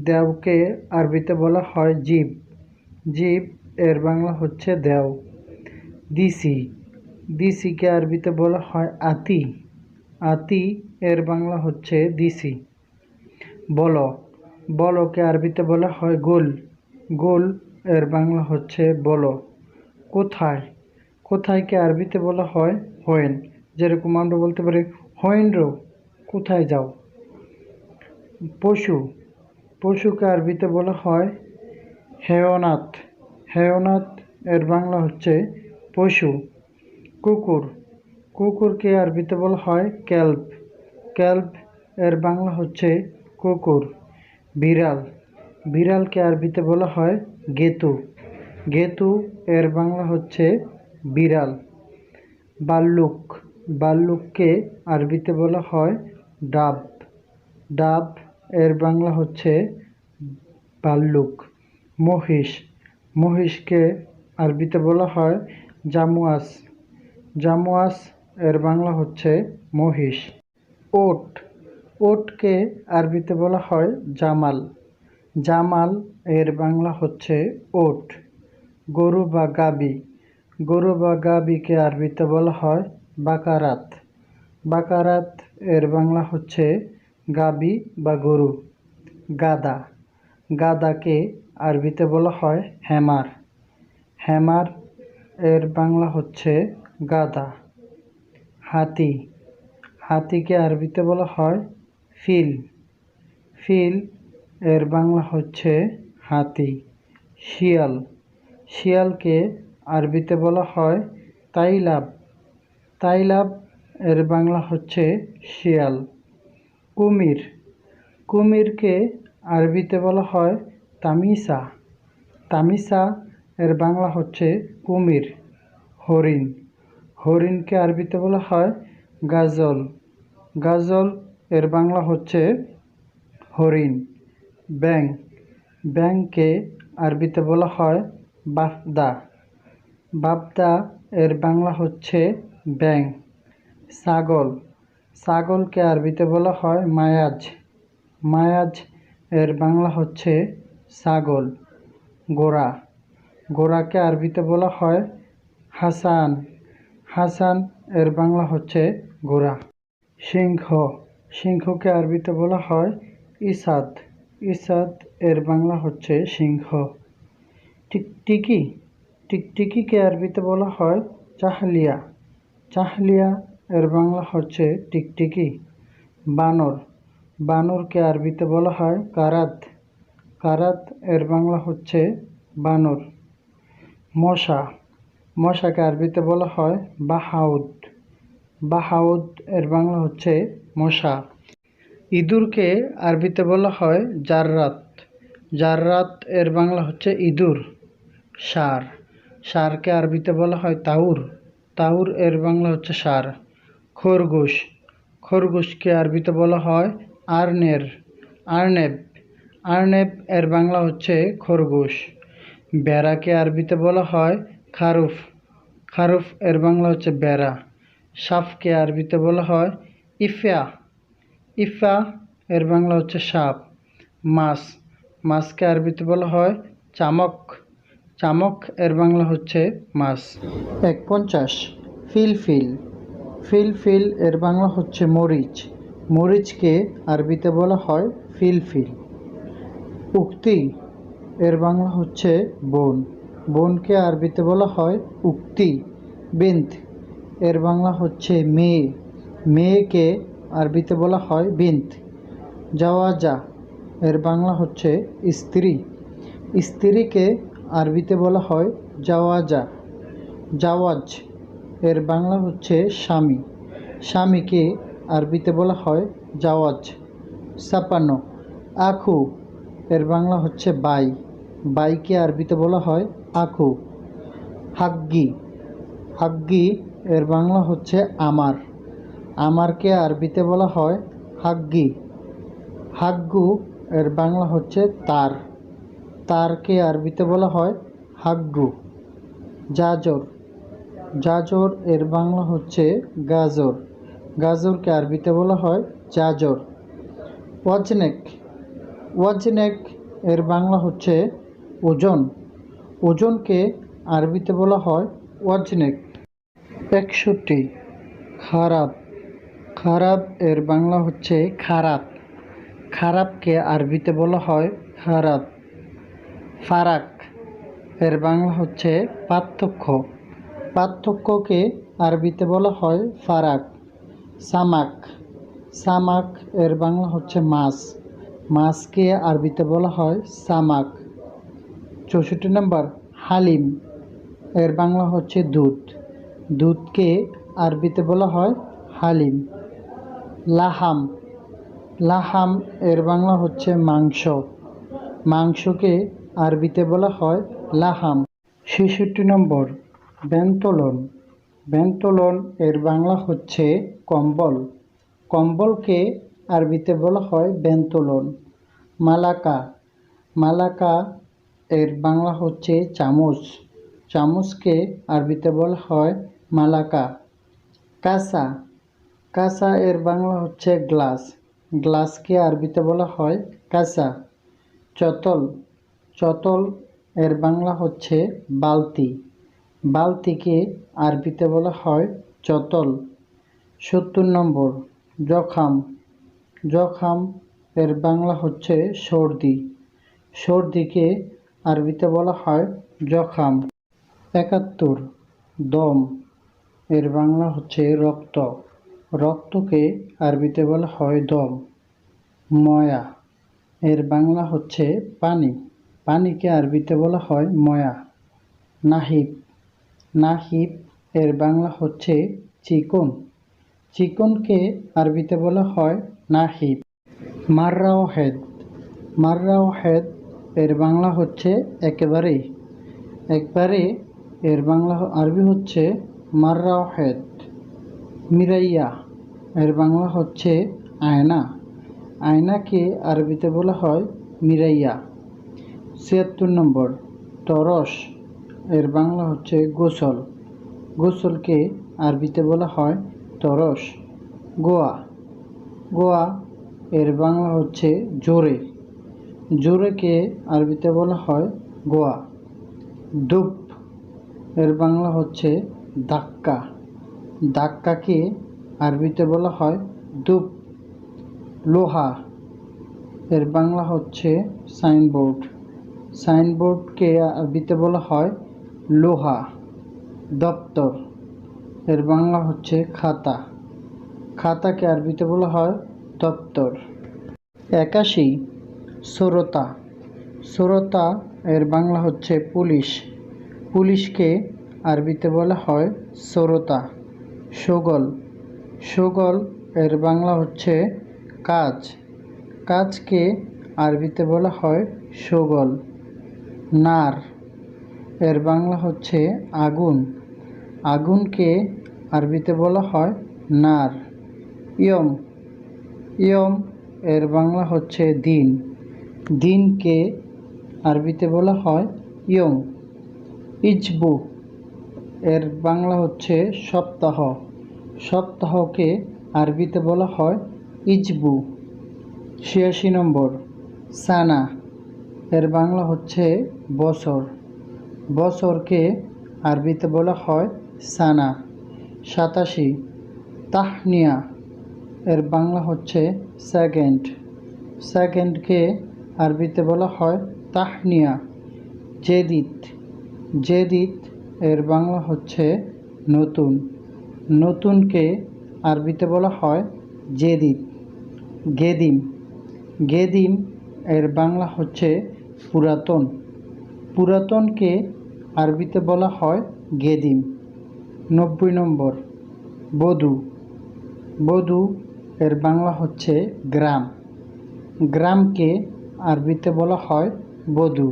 দেওকে আরবিতে বলা হয় জীব। জীব এর বাংলা হচ্ছে দেও। দিসি, দিসিকে আরবিতে বলা হয় আতি। আতি এর বাংলা হচ্ছে দিসি। বলো, বলকে আরবিতে বলা হয় গোল। গোল এর বাংলা হচ্ছে বলো। কোথায়, কোথায়কে আরবিতে বলা হয় হোয়েন। যেরকম আমরা বলতে পারি হোয়েন রো, কোথায় যাও। পশু, পশুকে আরবিতে বলা হয় হেয়নাত। হেয়নাত এর বাংলা হচ্ছে পশু। কুকুর, কুকুরকে আরবিতে বলা হয় ক্যালব। ক্যালব এর বাংলা হচ্ছে কুকুর। বিড়াল, বিড়ালকে আরবিতে বলা হয় গেতু। গেতু এর বাংলা হচ্ছে বিড়াল। বাল্লুক, বাল্লুককে আরবিতে বলা হয় ডাব। ডাব এর বাংলা হচ্ছে বাল্লুক। মহিষ, মহিষকে আরবিতে বলা হয় জামুয়াস। জামুয়াস এর বাংলা হচ্ছে মহিষ। ওট, ওটকে আরবিতে বলা হয় জামাল। জামাল এর বাংলা হচ্ছে ওট। গরু বা গাবি, গরু বা গাবিকে আরবিতে বলা হয় বাকারাত। বাকারাত এর বাংলা হচ্ছে গাবি বা গরু। গাদা, গাদাকে আরবিতে বলা হয় হ্যামার। হ্যামার এর বাংলা হচ্ছে গাদা। হাতি, হাতিকে আরবিতে বলা হয় ফিল। ফিল এর বাংলা হচ্ছে হাতি। শিয়াল, শিয়ালকে আরবিতে বলা হয় তাইলাব। তাইলাব এর বাংলা হচ্ছে শিয়াল। কুমির, কুমিরকে আরবিতে বলা হয় তামিসা। তামিসা এর বাংলা হচ্ছে কুমির। হরিণ, হরিণকে আরবিতে বলা হয় গাজল। গাজল এর বাংলা হচ্ছে হরিণ। ব্যাং, ব্যাংকে আরবিতে বলা হয় বাফদা। বাফদা এর বাংলা হচ্ছে ব্যাং। ছাগল, ছাগলকে আরবিতে বলা হয় মায়াজ, মায়াজ এর বাংলা হচ্ছে ছাগল। ঘোড়া, ঘোড়াকে আরবিতে বলা হয় হাসান, হাসান এর বাংলা হচ্ছে ঘোড়া। সিংহ, সিংহকে আরবিতে বলা হয় ইসাদ, ইসাদ এর বাংলা হচ্ছে সিংহ। টিকটিকি, টিকটিকিকে আরবিতে বলা হয় চাহলিয়া, চাহলিয়া এর বাংলা হচ্ছে টিকটিকি। বানর, বানরকে আরবিতে বলা হয় কারাত, কারাত এর বাংলা হচ্ছে বানর। মশা, মশাকে আরবিতে বলা হয় বাহাউদ, বাহাউদ এর বাংলা হচ্ছে মশা। ইঁদুরকে আরবিতে বলা হয় জাররাত, জাররাত এর বাংলা হচ্ছে ইঁদুর। ষাঁড়, ষাঁড়কে আরবিতে বলা হয় তাউর, তাউর এর বাংলা হচ্ছে ষাঁড়। খরগোশ, খরগোশকে আরবিতে বলা হয় আরনের, আরনেব, আরনেব এর বাংলা হচ্ছে খরগোশ। বেড়াকে আরবিতে বলা হয় খারুফ, খারুফ এর বাংলা হচ্ছে বেড়া। সাপকে আরবিতে বলা হয় ইফা, ইফা এর বাংলা হচ্ছে সাপ। মাছ, মাছকে আরবিতে বলা হয় চামক, চামক এর বাংলা হচ্ছে মাছ। ১৫ ফিলফিল, ফিলফিল এর বাংলা হচ্ছে মরিচ, মরিচকে আরবিতে বলা হয় ফিলফিল। উক্তি এর বাংলা হচ্ছে বোন, বোনকে আরবিতে বলা হয় উক্তি। বিন্ত এর বাংলা হচ্ছে মেয়ে, মেয়েকে আরবিতে বলা হয় বিন্ত। জাওয়াজা এর বাংলা হচ্ছে স্ত্রী, স্ত্রীকে আরবিতে বলা হয় জাওয়াজা। জাওয়াজ এর বাংলা হচ্ছে স্বামী, স্বামীকে আরবিতে বলা হয় জাওয়াজ। ছাপানো, আখু এর বাংলা হচ্ছে বাই, বাইকে আরবিতে বলা হয় আখু। হাগ্গি, হাগ্গি এর বাংলা হচ্ছে আমার, আমারকে আরবিতে বলা হয় হাগ্গি। হাগ্গু এর বাংলা হচ্ছে তার, তারকে আরবিতে বলা হয় হাগ্গু। জাজর, জাজর এর বাংলা হচ্ছে গাজর, গাজরকে আরবিতে বলা হয় জাজর। ওয়াজনেক, ওয়াজনেক এর বাংলা হচ্ছে ওজন, ওজনকে আরবিতে বলা হয় ওয়াজনেক। ৬১ খারাপ, খারাপ এর বাংলা হচ্ছে খারাপ, খারাপকে আরবিতে বলা হয় খারাপ। ফারাক এর বাংলা হচ্ছে পার্থক্য, পার্থক্যকে আরবিতে বলা হয় ফারাক। সামাক, সামাক এর বাংলা হচ্ছে মাছ, মাছকে আরবিতে বলা হয় সামাক। ৬৪ নম্বর হালিম এর বাংলা হচ্ছে দুধ, দুধকে আরবিতে বলা হয় হালিম। লাহাম, লাহাম এর বাংলা হচ্ছে মাংস, মাংসকে আরবিতে বলা হয় লাহাম। ৬৬ নম্বর বেন্তলন, বেন্তলন এর বাংলা হচ্ছে কম্বল, কম্বলকে আরবিতে বলা হয় বেন্তলন। মালাকা, মালাকা এর বাংলা হচ্ছে চামচ, চামচকে আরবিতে বলা হয় মালাকা। কাঁসা, কাঁসা এর বাংলা হচ্ছে গ্লাস, গ্লাসকে আরবিতে বলা হয় কাঁসা। চতল, চতল এর বাংলা হচ্ছে বালতি, বালতিকে আরবিতে বলা হয় চতল। ৭০ নম্বর জখাম, জখাম এর বাংলা হচ্ছে সর্দি, সর্দিকে আরবিতে বলা হয় জখাম। ৭১ দম এর বাংলা হচ্ছে রক্ত, রক্তকে আরবিতে বলা হয় দম। ময়া এর বাংলা হচ্ছে পানি, পানিকে আরবিতে বলা হয় ময়া। নাহিব, নাহিব এর বাংলা হচ্ছে চিকন, চিকনকে আরবিতে বলা হয় নাহিব। মাররাওহেদ, মাররাওহেদ এর বাংলা হচ্ছে একেবারে, একবারে এর বাংলা আরবি হচ্ছে মাররাওহেদ। মিরাইয়া এর বাংলা হচ্ছে আয়না, আয়নাকে আরবিতে বলা হয় মিরাইয়া। ৭৬ নম্বর তরস এর বাংলা হচ্ছে গোসল, গোসলকে আরবিতে বলা হয় তরস। গোয়া। গোয়া এর বাংলা হচ্ছে জোরে। জোরেকে আরবিতে বলা হয় গোয়া। ডুব এর বাংলা হচ্ছে ধাক্কা। ধাক্কাকে আরবিতে বলা হয় ডুব। লোহা এর বাংলা হচ্ছে সাইনবোর্ড। সাইনবোর্ডকে আরবিতে বলা হয় লোহা। দপ্তর এর বাংলা হচ্ছে খাতা। খাতাকে আরবিতে বলা হয় দপ্তর। 81 শ্রোতা। শ্রোতা এর বাংলা হচ্ছে পুলিশ। পুলিশকে আরবিতে বলা হয় শ্রোতা। শোগল। শোগল এর বাংলা হচ্ছে কাজ। কাজকে আরবিতে বলা হয় শোগল। নার এর বাংলা হচ্ছে আগুন। আগুনকে আরবিতে বলা হয় নার। ইয়ম। ইয়ম এর বাংলা হচ্ছে দিন। দিনকে আরবিতে বলা হয় ইয়ম। ইজবু এর বাংলা হচ্ছে সপ্তাহ। সপ্তাহকে আরবিতে বলা হয় ইজবু। 86 নম্বর সানা এর বাংলা হচ্ছে বছর। বছরকে আরবিতে বলা হয় সানা। 87 তাহনিয়া এর বাংলা হচ্ছে সেকেন্ড। সেকেন্ডকে আরবিতে বলা হয় তাহনিয়া। জেদিদ। জেদিদ এর বাংলা হচ্ছে নতুন। নতুনকে আরবিতে বলা হয় জেদিদ। গেদিম। গেদিম এর বাংলা হচ্ছে পুরাতন। পুরাতনকে আরবিতে বলা হয় গেদিম। 90 নম্বর বধূ। বধূ এর বাংলা হচ্ছে গ্রাম। গ্রামকে আরবিতে বলা হয় বধূ।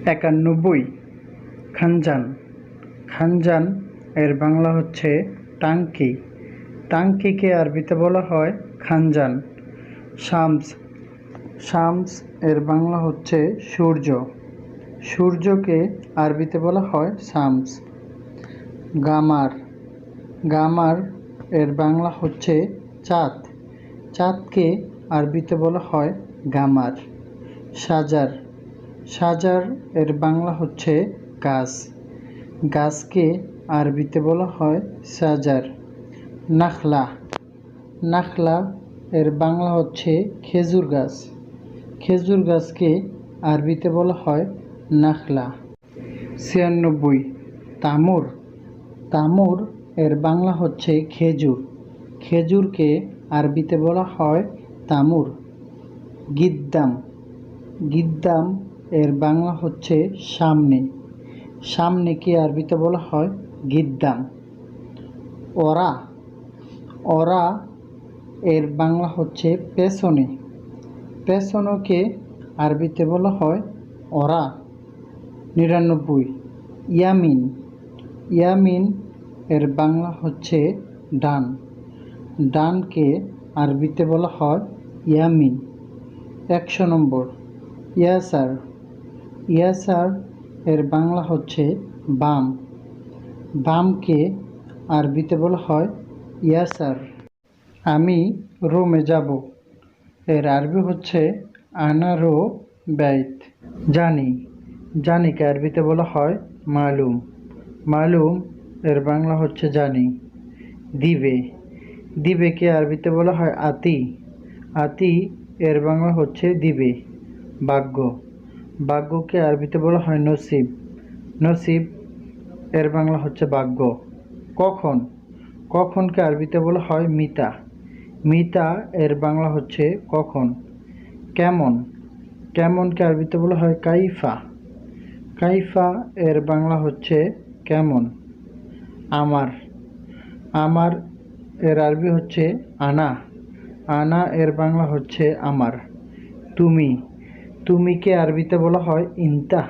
91 খানজান। খানজান এর বাংলা হচ্ছে টাঙ্কি। টাঙ্কিকে আরবিতে বলা হয় খানজান। শামস। শামস এর বাংলা হচ্ছে সূর্য। সূর্যকে আরবিতে বলা হয় শামস। গামার। গামার এর বাংলা হচ্ছে চাঁদ। চাঁদকে আরবিতে বলা হয় গামার। সাজার। সাজার এর বাংলা হচ্ছে গাছ। গাছকে আরবিতে বলা হয় সাজার। নাখলা। নাখলা এর বাংলা হচ্ছে খেজুর গাছ। খেজুর গাছকে আরবিতে বলা হয় নাখলা। 96 তামুর। তামুর এর বাংলা হচ্ছে খেজুর। খেজুরকে আরবিতে বলা হয় তামুর। গিদ্দাম। গিদ্দাম এর বাংলা হচ্ছে সামনে। সামনেকে আরবিতে বলা হয় গিদ্দাম। ওরা। ওরা এর বাংলা হচ্ছে পেছনে। পেছনকে আরবিতে বলা হয় ওরা। 99 ইয়ামিন। ইয়ামিন এর বাংলা হচ্ছে ডান। ডানকে আরবিতে বলা হয় ইয়ামিন। 100 নম্বর ইয়াসার। ইয়াসার এর বাংলা হচ্ছে বাম। বামকে আরবিতে বলা হয় ইয়াসার। আমি রোমে যাব এর আরবি হচ্ছে আনা রো বাইত। জানি। জানিকে আরবিতে বলা হয় মালুম। মালুম এর বাংলা হচ্ছে জানি। দিবে। দিবেকে আরবিতে বলা হয় আতি। আতি এর বাংলা হচ্ছে দিবে। ভাগ্য। ভাগ্যকে আরবিতে বলা হয় নসিব। নসিব এর বাংলা হচ্ছে ভাগ্য। কখন। কখনকে আরবিতে বলা হয় মিতা। মিতা এর বাংলা হচ্ছে কখন। কেমন। কেমনকে আরবিতে বলা হয় কাইফা। কাইফা এর বাংলা হচ্ছে কেমন। আমার। আমার এর আরবি হচ্ছে আনা। আনা এর বাংলা হচ্ছে আমার। তুমি। তুমিকে আরবিতে বলা হয় ইনতা।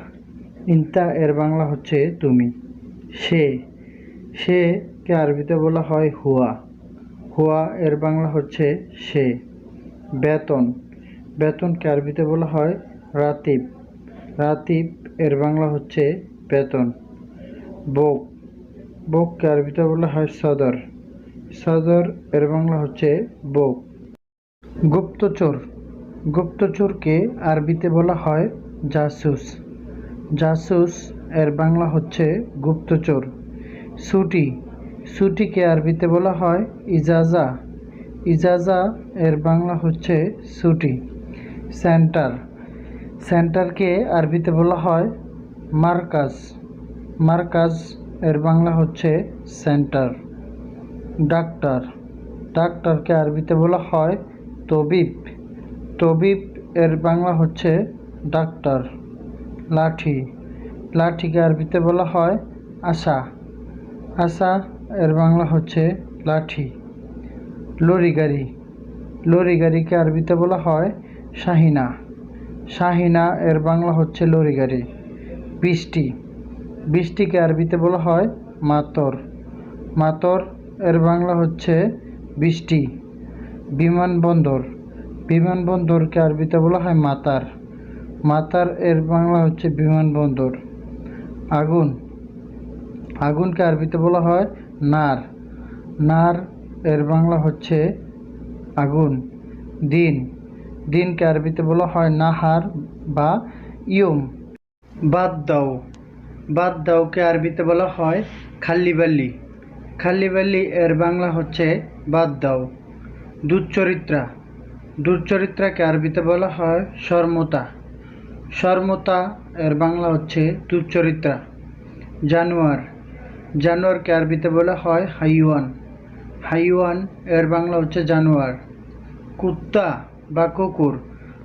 ইনতা এর বাংলা হচ্ছে তুমি। সে। সে কে আরবিতে বলা হয় হুয়া। হুয়া এর বাংলা হচ্ছে সে। বেতন। বেতনকে আরবিতে বলা হয় রাতিব। রাতিব এর বাংলা হচ্ছে বেতন। বোক। বোককে আরবিতে বলা হয় সদর। সদর এর বাংলা হচ্ছে বউ। গুপ্তচর, গুপ্তচরকে আরবিতে বলা হয় জাসুস। জাসুস এর বাংলা হচ্ছে গুপ্তচর। ছুটি, ছুটিকে আরবিতে বলা হয় ইজাজা। ইজাজা এর বাংলা হচ্ছে ছুটি। সেন্টার, সেন্টারকে আরবিতে বলা হয় মার্কাজ। মার্কাজ এর বাংলা হচ্ছে সেন্টার। ডাক্তার, ডাক্তারকে আরবিতে বলা হয় তবিব। তবিব এর বাংলা হচ্ছে ডাক্তার। লাঠি, লাঠিকে আরবিতে বলা হয় আসা। আসা এর বাংলা হচ্ছে লাঠি। লরি গাড়ি, লরি গাড়িকে আরবিতে বলা হয় শাহিনা। শাহিনা এর বাংলা হচ্ছে লরি গাড়ি। বৃষ্টি, বৃষ্টিকে আরবিতে বলা হয় মাতর। মাতর এর বাংলা হচ্ছে বৃষ্টি। বিমানবন্দর, বিমানবন্দরকে আরবিতে বলা হয় মাতার। মাতার এর বাংলা হচ্ছে বিমানবন্দর। আগুন, আগুনকে আরবিতে বলা হয় নার। নার এর বাংলা হচ্ছে আগুন। দিন, দিনকে আরবিতে বলা হয় নাহার বা ইয়ম। বাদ দাও, বাদ দাওকে আরবিতে বলা হয় খাল্লিবাল্লি। খাল্লিবাল্লি এর বাংলা হচ্ছে বাদ দাও। দুশ্চরিত্রা, দুশ্চরিত্রাকে আরবিতে বলা হয় শর্মতা। শর্মতা এর বাংলা হচ্ছে দুশ্চরিত্রা। জানোয়ার, জানোয়ারকে আরবিতে বলা হয় হাইওয়ান। হাইওয়ান এর বাংলা হচ্ছে জানোয়ার। কুত্তা বা কুকুর,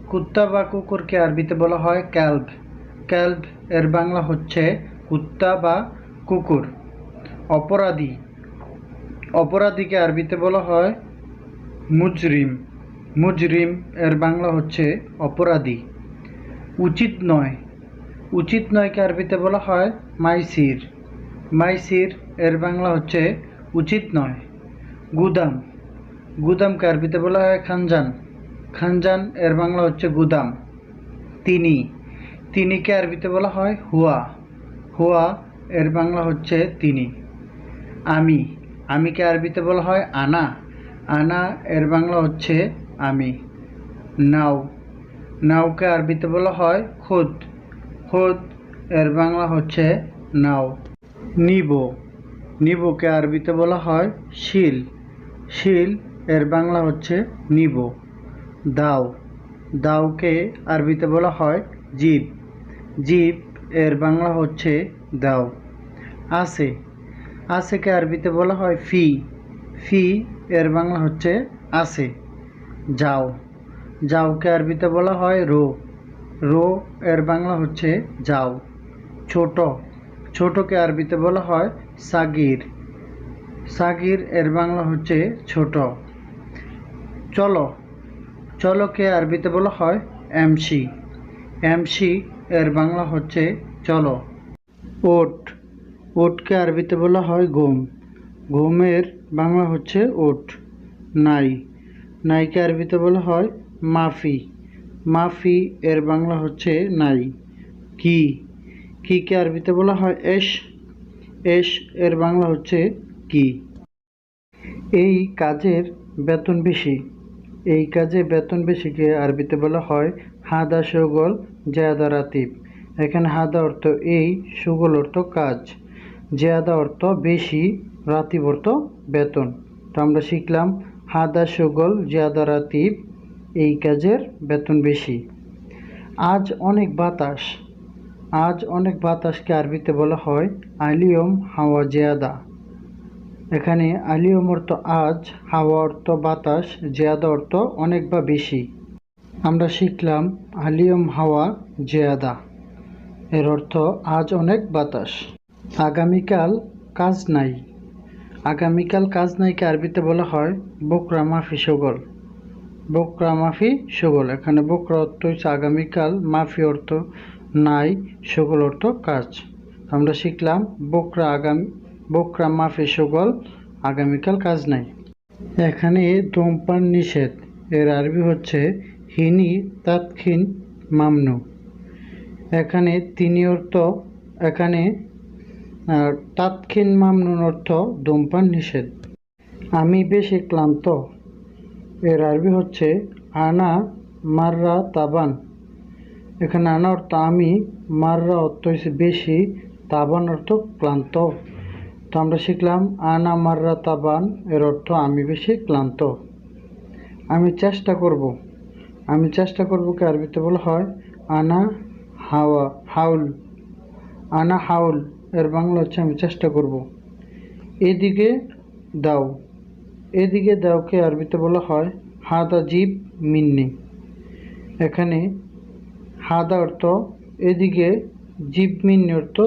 কুত্তা বা কুকুরকে আরবিতে বলা হয় ক্যালব। ক্যালব এর বাংলা হচ্ছে কুত্তা বা কুকুর। অপরাধী, অপরাধীকে আরবিতে বলা হয় মুজরিম। মুজরিম এর বাংলা হচ্ছে অপরাধী। উচিত নয়, উচিত নয়কে আরবিতে বলা হয় মাইসির। মাইসির এর বাংলা হচ্ছে উচিত নয়। গুদাম, গুদামকে আরবিতে বলা হয় খানজান। খানজান এর বাংলা হচ্ছে গুদাম। তিনি, তিনিকে আরবিতে বলা হয় হুয়া। হুয়া এর বাংলা হচ্ছে তিনি। আমি, আমিকে আরবিতে বলা হয় আনা। আনা এর বাংলা হচ্ছে আমি। নাও, নাওকে আরবিতে বলা হয় খুদ। খুদ এর বাংলা হচ্ছে নাও। নিব, নিবকে আরবিতে বলা হয় শিল। শিল এর বাংলা হচ্ছে নিব। দাও, দাওকে আরবিতে বলা হয় জিব। জিব এর বাংলা হচ্ছে দাও। আছে, আছেকে আরবিতে বলা হয় ফি। ফি এর বাংলা হচ্ছে আছে। যাও, যাওকে আরবিতে বলা হয় রো। রো এর বাংলা হচ্ছে যাও। ছোট, ছোটকে আরবিতে বলা হয় সাগির। সাগির এর বাংলা হচ্ছে ছোট। চলো, চলোকে আরবিতে বলা হয় এমসি। এমসি এর বাংলা হচ্ছে চলো। ওট, ওটকে আরবিতে বলা হয় গম। গমের বাংলা হচ্ছে ওট। নাই, নাইকে আরবিতে বলা হয় মাফি। মাফি এর বাংলা হচ্ছে নাই। কি, কিকে আরবিতে বলা হয় এশ। এশ এর বাংলা হচ্ছে কি। এই কাজের বেতন বেশি, এই কাজে বেতন বেশিকে আরবিতে বলা হয় হাদা শগল জায়দা রাতিব। এখানে হাদা অর্থ এই, শগল অর্থ কাজ, জায়দা অর্থ বেশি, রাতিব অর্থ বেতন। তো আমরা শিখলাম হাদা শগল জায়দা রাতিব, এই কাজের বেতন বেশি। আজ অনেক বাতাস, আজ অনেক বাতাসকে আরবিতে বলা হয় আলিয়ম হাওয়া জিয়াদা। এখানে আলিয়ম অর্থ আজ, হাওয়া অর্থ বাতাস, জিয়াদা অর্থ অনেক বা বেশি। আমরা শিখলাম আলিয়ম হাওয়া জিয়াদা এর অর্থ আজ অনেক বাতাস। আগামীকাল কাজ নাই, আগামীকাল কাজ নাইকে আরবিতে বলা হয় বকরা মাফি শগল। বকরা মাফি শগল, এখানে বকরা অর্থ হচ্ছে আগামীকাল, মাফি অর্থ নাই, শগল অর্থ কাজ। আমরা শিখলাম বকরা মাফি শগল, আগামীকাল কাজ নাই। এখানে ধূমপান নিষেধ, এর আরবি হচ্ছে হিনি তাৎক্ষিন মামনু। এখানে তিনি অর্থ, এখানে তাৎক্ষিন মামনুন অর্থ ধূমপান নিষেধ। আমি বেশি ক্লান্ত, এর আরবি হচ্ছে আনা মাররা তাবান। এখানে আনা অর্থ আমি, মাররা অর্থ হচ্ছে বেশি, তাবান অর্থ ক্লান্ত। তো আমরা শিখলাম আনা মাররা তাবান, এর অর্থ আমি বেশি ক্লান্ত। আমি চেষ্টা করব, আমি চেষ্টা করবকে আরবিতে বলা হয় আনা হাউল। আনা হাউল এর বাংলা হচ্ছে আমি চেষ্টা করব। এদিকে দাও, এদিকে দাওকে আরবিতে বলা হয় হাদা জিব মিন্নি। এখানে হাদা অর্থ এদিকে, জিব মিন্নি অর্থ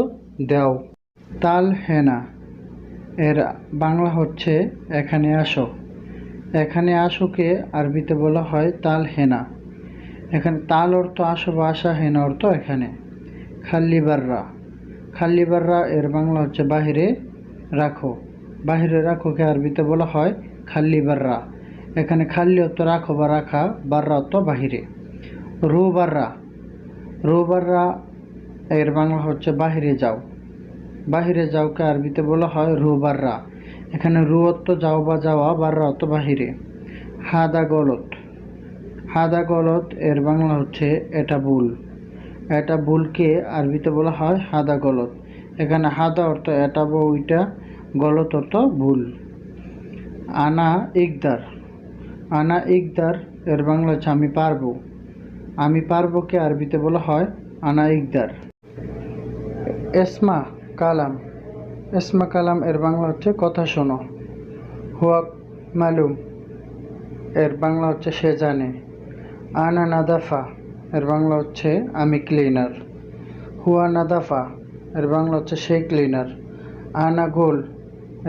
দাও। তাল হেনা এর বাংলা হচ্ছে এখানে আসো। এখানে আসোকে আরবিতে বলা হয় তাল হেনা। এখানে তাল অর্থ আসো বা আসা, হেনা অর্থ এখানে। খাল্লি বাররা, খাল্লি বাররা এর বাংলা হচ্ছে বাহিরে রাখো। বাহিরে রাখোকে আরবিতে বলা হয় খাল্লি বাররা। এখানে খাল্লি অর্থ রাখো বা রাখা, বাররা অর্থ বাহিরে। রু বাররা, রু বাররা এর বাংলা হচ্ছে বাহিরে যাও। বাহিরে যাওকে আরবিতে বলা হয় রু বাররা। এখানে রু অর্থ যাও বা যাওয়া, বাররা অর্থ বাহিরে। হাদা গলত, হাদা গলত এর বাংলা হচ্ছে এটা ভুল। এটা ভুলকে আরবিতে বলা হয় হাদা গলত। এখানে হাদা অর্থ এটা বা ওইটা, গলত অর্থ ভুল। আনা ইকদার, আনা ইকদার এর বাংলা হচ্ছে আমি পারবো। আমি পারবোকে আরবিতে বলা হয় আনা ইকদার। এসমা কালাম, এসমা কালাম এর বাংলা হচ্ছে কথা শোনো। হুয়া মালুম এর বাংলা হচ্ছে সে জানে। আনা নাদাফা এর বাংলা হচ্ছে আমি ক্লিনার। হুয়া নাদাফা এর বাংলা হচ্ছে সে ক্লিনার। আনা গোল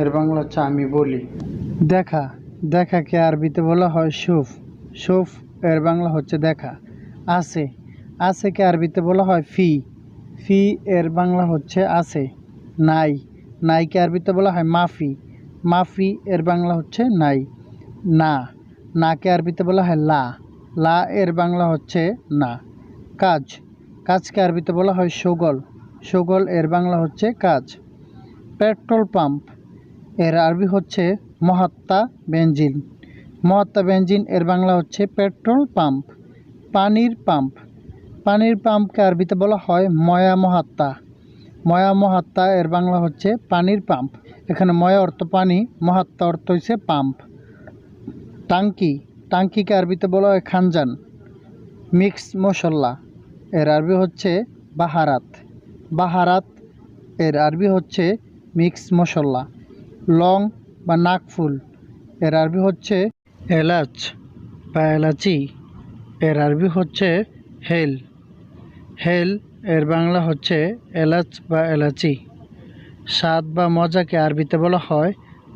এর বাংলা হচ্ছে আমি বলি। দেখা, দেখাকে আরবিতে বলা হয় শুফ। শুফ এর বাংলা হচ্ছে দেখা। আছে, আছেকে আরবিতে বলা হয় ফি। ফি এর বাংলা হচ্ছে আছে। নাই, নাইকে আরবিতে বলা হয় মাফি। মাফি এর বাংলা হচ্ছে নাই। না, নাকে আরবিতে বলা হয় লা। লা এর বাংলা হচ্ছে না। কাজ, কাজকে আরবিতে বলা হয় শোগল। শোগল এর বাংলা হচ্ছে কাজ। পেট্রোল পাম্প এর আরবি হচ্ছে মহাত্মা বেনজিন। মহাত্মা বেনজিন এর বাংলা হচ্ছে পেট্রোল পাম্প। পানির পাম্প, পানির পাম্পকে আরবিতে বলা হয় ময়া মহাত্মা। ময়া মহাত্মা এর বাংলা হচ্ছে পানির পাম্প। এখানে ময়া অর্থ পানি, মহাত্মা অর্থ হচ্ছে পাম্প। টাঙ্কি, টাঙ্কিকে আরবিতে বলা হয় খানজান। মিক্স মশলা এর আরবি হচ্ছে বাহারাত। বাহারাত এর আরবি হচ্ছে মিক্স মশলা। লং বা নাকফুল এর আরবি হচ্ছে এলাচ বা এলাচি। এর আরবি হচ্ছে হেল। হেল এর বাংলা হচ্ছে এলাচ বা এলাচি। স্বাদ বা মজাকে আরবিতে বলা হয়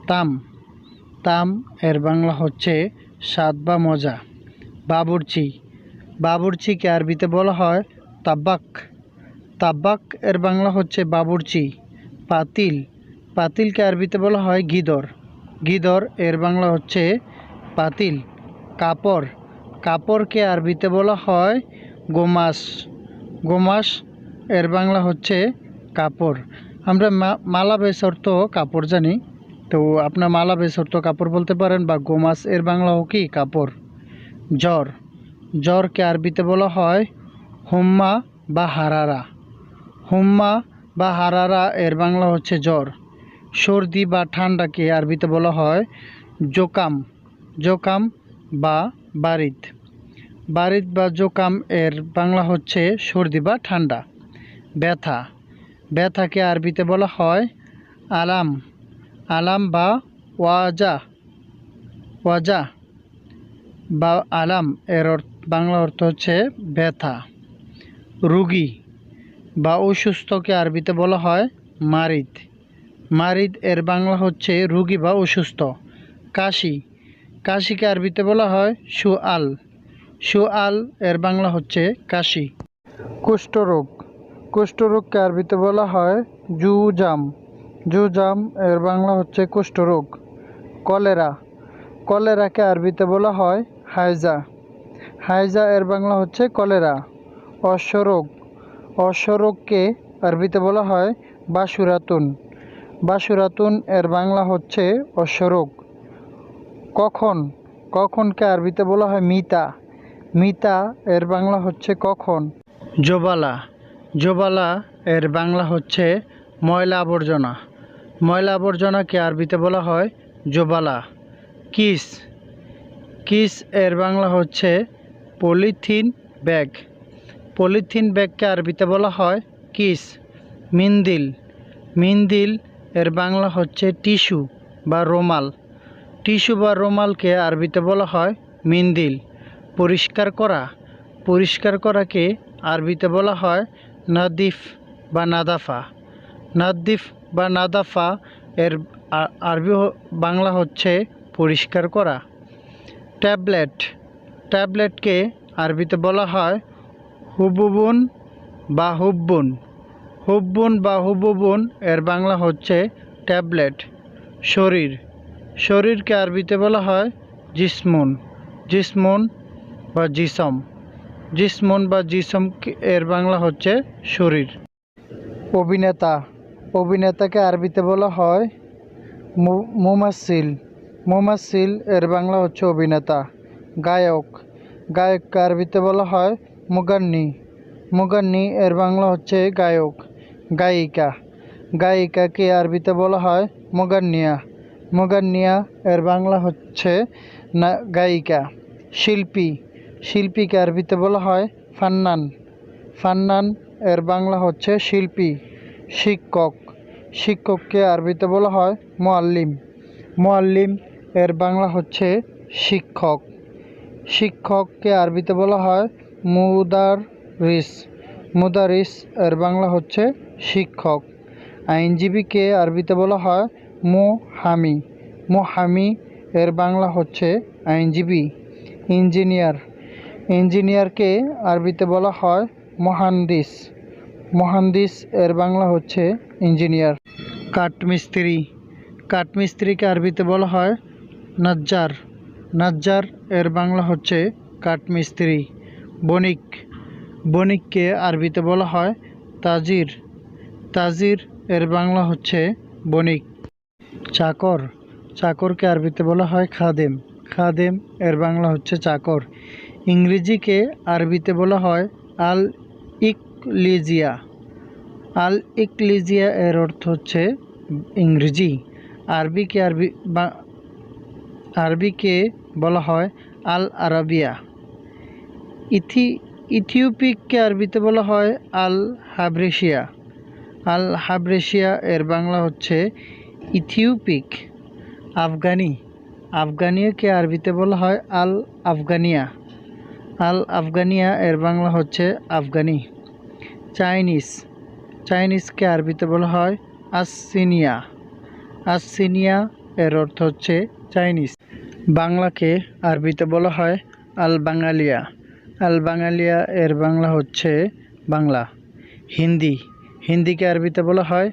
তাম। তাম এর বাংলা হচ্ছে স্বাদ বা মজা। বাবুর্চি, বাবুর্চিকে আরবিতে বলা হয় তাব্বাক। তাব্বাক এর বাংলা হচ্ছে বাবুর্চি। পাতিল, পাতিলকে আরবিতে বলা হয় গিদর। গিদর এর বাংলা হচ্ছে পাতিল। কাপড়, কাপড়কে আরবিতে বলা হয় গোমাস। গোমাস এর বাংলা হচ্ছে কাপড়। আমরা মালাবেস অর্থ কাপড় জানি, তো আপনার মালাবেস অর্থ কাপড় বলতে পারেন, বা গোমাস এর বাংলাও কি কাপড়। জ্বর, জ্বরকে আরবিতে বলা হয় হুম্মা বা হারারা। হুম্মা বা হারারা এর বাংলা হচ্ছে জ্বর। সর্দি বা ঠান্ডাকে আরবিতে বলা হয় জোকাম। জোকাম বা বারিদ। বারিদ বা জোকাম এর বাংলা হচ্ছে সর্দি বা ঠান্ডা। ব্যথা, ব্যথাকে আরবিতে বলা হয় আলাম। আলাম বা ওয়াজা, ওয়াজা বা আলাম এর বাংলা অর্থ হচ্ছে ব্যথা। রুগী বা অসুস্থকে আরবিতে বলা হয় মারিদ। মারিদ এর বাংলা হচ্ছে রুগী বা অসুস্থ। কাশি, কাশিকে আরবিতে বলা হয় সুআল। সুআল এর বাংলা হচ্ছে কাশি। কুষ্ঠরোগ, কুষ্ঠরোগকে আরবিতে বলা হয় জুজাম। জুজাম এর বাংলা হচ্ছে কুষ্ঠরোগ। কলেরা, কলেরাকে আরবিতে বলা হয় হাইজা। হাইজা এর বাংলা হচ্ছে কলেরা। অশ্বরোগ, অশ্বরোগকে আরবিতে বলা হয় বাসুরাতুন। বাসুরাতুন এর বাংলা হচ্ছে অশ্বরোগ। কখন, কখনকে আরবিতে বলা হয় মিতা। মিতা এর বাংলা হচ্ছে কখন। জোবালা, জোবালা এর বাংলা হচ্ছে ময়লা আবর্জনা। ময়লা আবর্জনাকে আরবিতে বলা হয় জোবালা। কিস, কিস এর বাংলা হচ্ছে পলিথিন ব্যাগ। পলিথিন ব্যাগকে আরবিতে বলা হয় কিস। মিন্দিল, মিন্দিল এর বাংলা হচ্ছে টিস্যু বা রুমাল। টিস্যু বা রুমালকে আরবিতে বলা হয় মিন্দিল। পরিষ্কার করা, পরিষ্কার করাকে আরবিতে বলা হয় নাদিফ বা নাদাফা। নাদিফ বা নাদাফা এর আরবি বাংলা হচ্ছে পরিষ্কার করা। ট্যাবলেট, ট্যাবলেটকে আরবিতে বলা হয় হুবুবুন বা হুব্বুন। হুব্বুন বা হুবুবুন এর বাংলা হচ্ছে ট্যাবলেট। শরীর, শরীরকে আরবিতে বলা হয় জিসমুন। জিসমুন বা জিসম। জিসমুন বা জিসম এর বাংলা হচ্ছে শরীর। অভিনেতা, অভিনেতাকে আরবিতে বলা হয় মুমাসিল। মুমাসিল এর বাংলা হচ্ছে অভিনেতা। গায়ক, গায়ককে আরবিতে বলা হয় মুগান্নি। মুগান্নি এর বাংলা হচ্ছে গায়ক। গায়িকা, গায়িকাকে আরবিতে বলা হয় মুগান্নিয়া। মুগান্নিয়া এর বাংলা হচ্ছে না গায়িকা। শিল্পী, শিল্পীকে আরবিতে বলা হয় ফান্নান। ফান্নান এর বাংলা হচ্ছে শিল্পী। শিক্ষক, শিক্ষককে আরবিতে বলা হয় মুআল্লিম। মুআল্লিম এর বাংলা হচ্ছে শিক্ষক। শিক্ষককে আরবিতে বলা হয় মুদারিস। মুদারিস এর বাংলা হচ্ছে শিক্ষক। আইনজীবীকে আরবিতে বলা হয় মুহামি। মুহামি এর বাংলা হচ্ছে আইনজীবী। ইঞ্জিনিয়ার, ইঞ্জিনিয়ারকে আরবিতে বলা হয় মহান্দিস। মহান্দিস এর বাংলা হচ্ছে ইঞ্জিনিয়ার। কাঠমিস্ত্রি, কাঠমিস্ত্রিকে আরবিতে বলা হয় নাজ্জার। নাজ্জার এর বাংলা হচ্ছে কাঠমিস্ত্রি। বণিক, বণিককে আরবিতে বলা হয় তাজির। তাজির এর বাংলা হচ্ছে বণিক। চাকর, চাকরকে আরবিতে বলা হয় খাদেম। খাদেম এর বাংলা হচ্ছে চাকর। ইংরেজিকে আরবিতে বলা হয় আল ইকলিজিয়া। আল ইকলিজিয়া এর অর্থ হচ্ছে ইংরেজি। আরবিকে বলা হয় আল আরাবিয়া। ইথিওপিককে আরবিতে বলা হয় আল হাবরেশিয়া। আল হাবরেশিয়া এর বাংলা হচ্ছে ইথিওপিক। আফগানি, আফগানিয়াকে আরবিতে বলা হয় আল আফগানিয়া। আল আফগানিয়া এর বাংলা হচ্ছে আফগানি। চাইনিজ, চাইনিজকে আরবিতে বলা হয় আসিনিয়া। আসিনিয়া এর অর্থ হচ্ছে চাইনিজ। বাংলাকে আরবিতে বলা হয় আল বাঙালিয়া। আল বাঙালিয়া এর বাংলা হচ্ছে বাংলা। হিন্দি, হিন্দিকে আরবিতে বলা হয়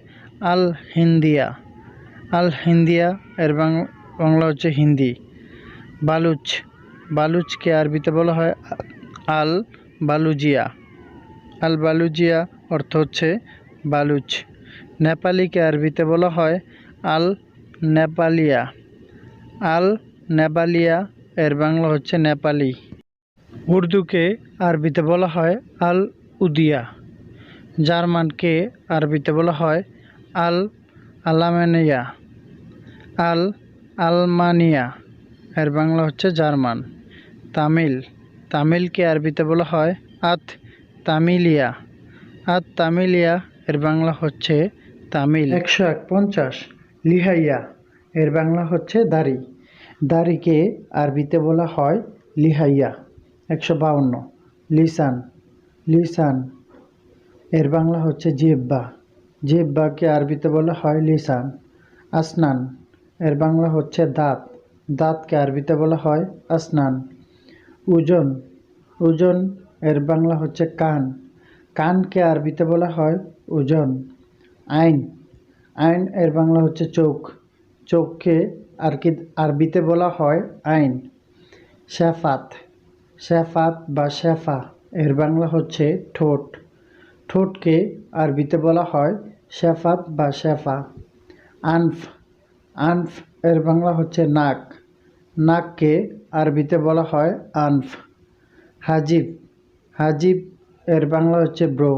আল হিন্দিয়া। আল হিন্দিয়া এর বাংলা হচ্ছে হিন্দি। বালুচ, বালুচকে আরবিতে বলা হয় আল বালুজিয়া। আল বালুজিয়া অর্থ হচ্ছে বালুচ। নেপালিকে আরবিতে বলা হয় আল নেপালিয়া। আল নেপালিয়া এর বাংলা হচ্ছে নেপালি। উর্দুকে আরবিতে বলা হয় আল উদিয়া। জার্মানকে আরবিতে বলা হয় আল আলামানিয়া। আল আলমানিয়া এর বাংলা হচ্ছে জার্মান। তামিল, তামিলকে আরবিতে বলা হয় আত তামিলিয়া। আত তামিলিয়া এর বাংলা হচ্ছে তামিল। 151 লিহাইয়া এর বাংলা হচ্ছে দাড়ি। দাড়িকে আরবিতে বলা হয় লিহাইয়া। 152 লিসান, লিসান এর বাংলা হচ্ছে জিহ্বা। জিহ্বাকে আরবিতে বলা হয় লিসান। আসনান এর বাংলা হচ্ছে দাঁত। দাঁতকে আরবিতে বলা হয় আসনান। ওজন, ওজন এর বাংলা হচ্ছে কান। কানকে আরবিতে বলা হয় ওজন। আইন, আইন এর বাংলা হচ্ছে চোখ। চোখকে আরবিতে বলা হয় আইন। শেফাত, শেফাত বা শেফা এর বাংলা হচ্ছে ঠোঁট। ঠোঁটকে আরবিতে বলা হয় শেফাত বা শেফা। আনফ, আনফ এর বাংলা হচ্ছে নাক। নাককে আরবিতে বলা হয় আনফ। হাজিব, হাজিব এর বাংলা হচ্ছে ব্রো,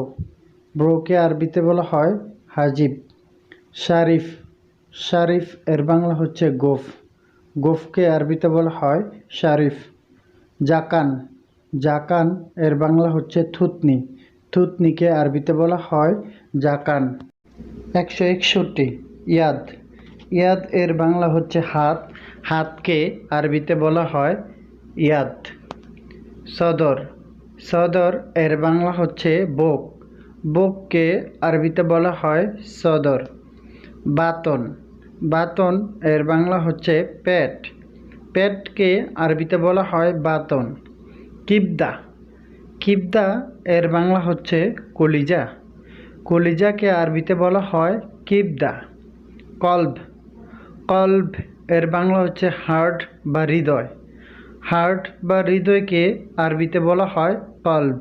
ব্রোকে আরবিতে বলা হয় হাজিব। শারিফ, শারিফ এর বাংলা হচ্ছে গোফ, গোফকে আরবিতে বলা হয় শারিফ। জাকান, জাকান এর বাংলা হচ্ছে থুতনি, থুতনিকে আরবিতে বলা হয় জাকান। 161 ইয়াদ, ইয়াদ এর বাংলা হচ্ছে হাত, হাতকে আরবিতে বলা হয় ইয়াদ। সদর, সদর এর বাংলা হচ্ছে বুক, বুককে আরবিতে বলা হয় সদর। বাতন, বাতন এর বাংলা হচ্ছে পেট, পেটকে আরবিতে বলা হয় বাতন। কিবদা, কিবদা এর বাংলা হচ্ছে কলিজা, কলিজাকে আরবিতে বলা হয় কিবদা। কলব, কলব এর বাংলা হচ্ছে হার্ট বা হৃদয়, হার্ট বা হৃদয়কে আরবিতে বলা হয় কলব।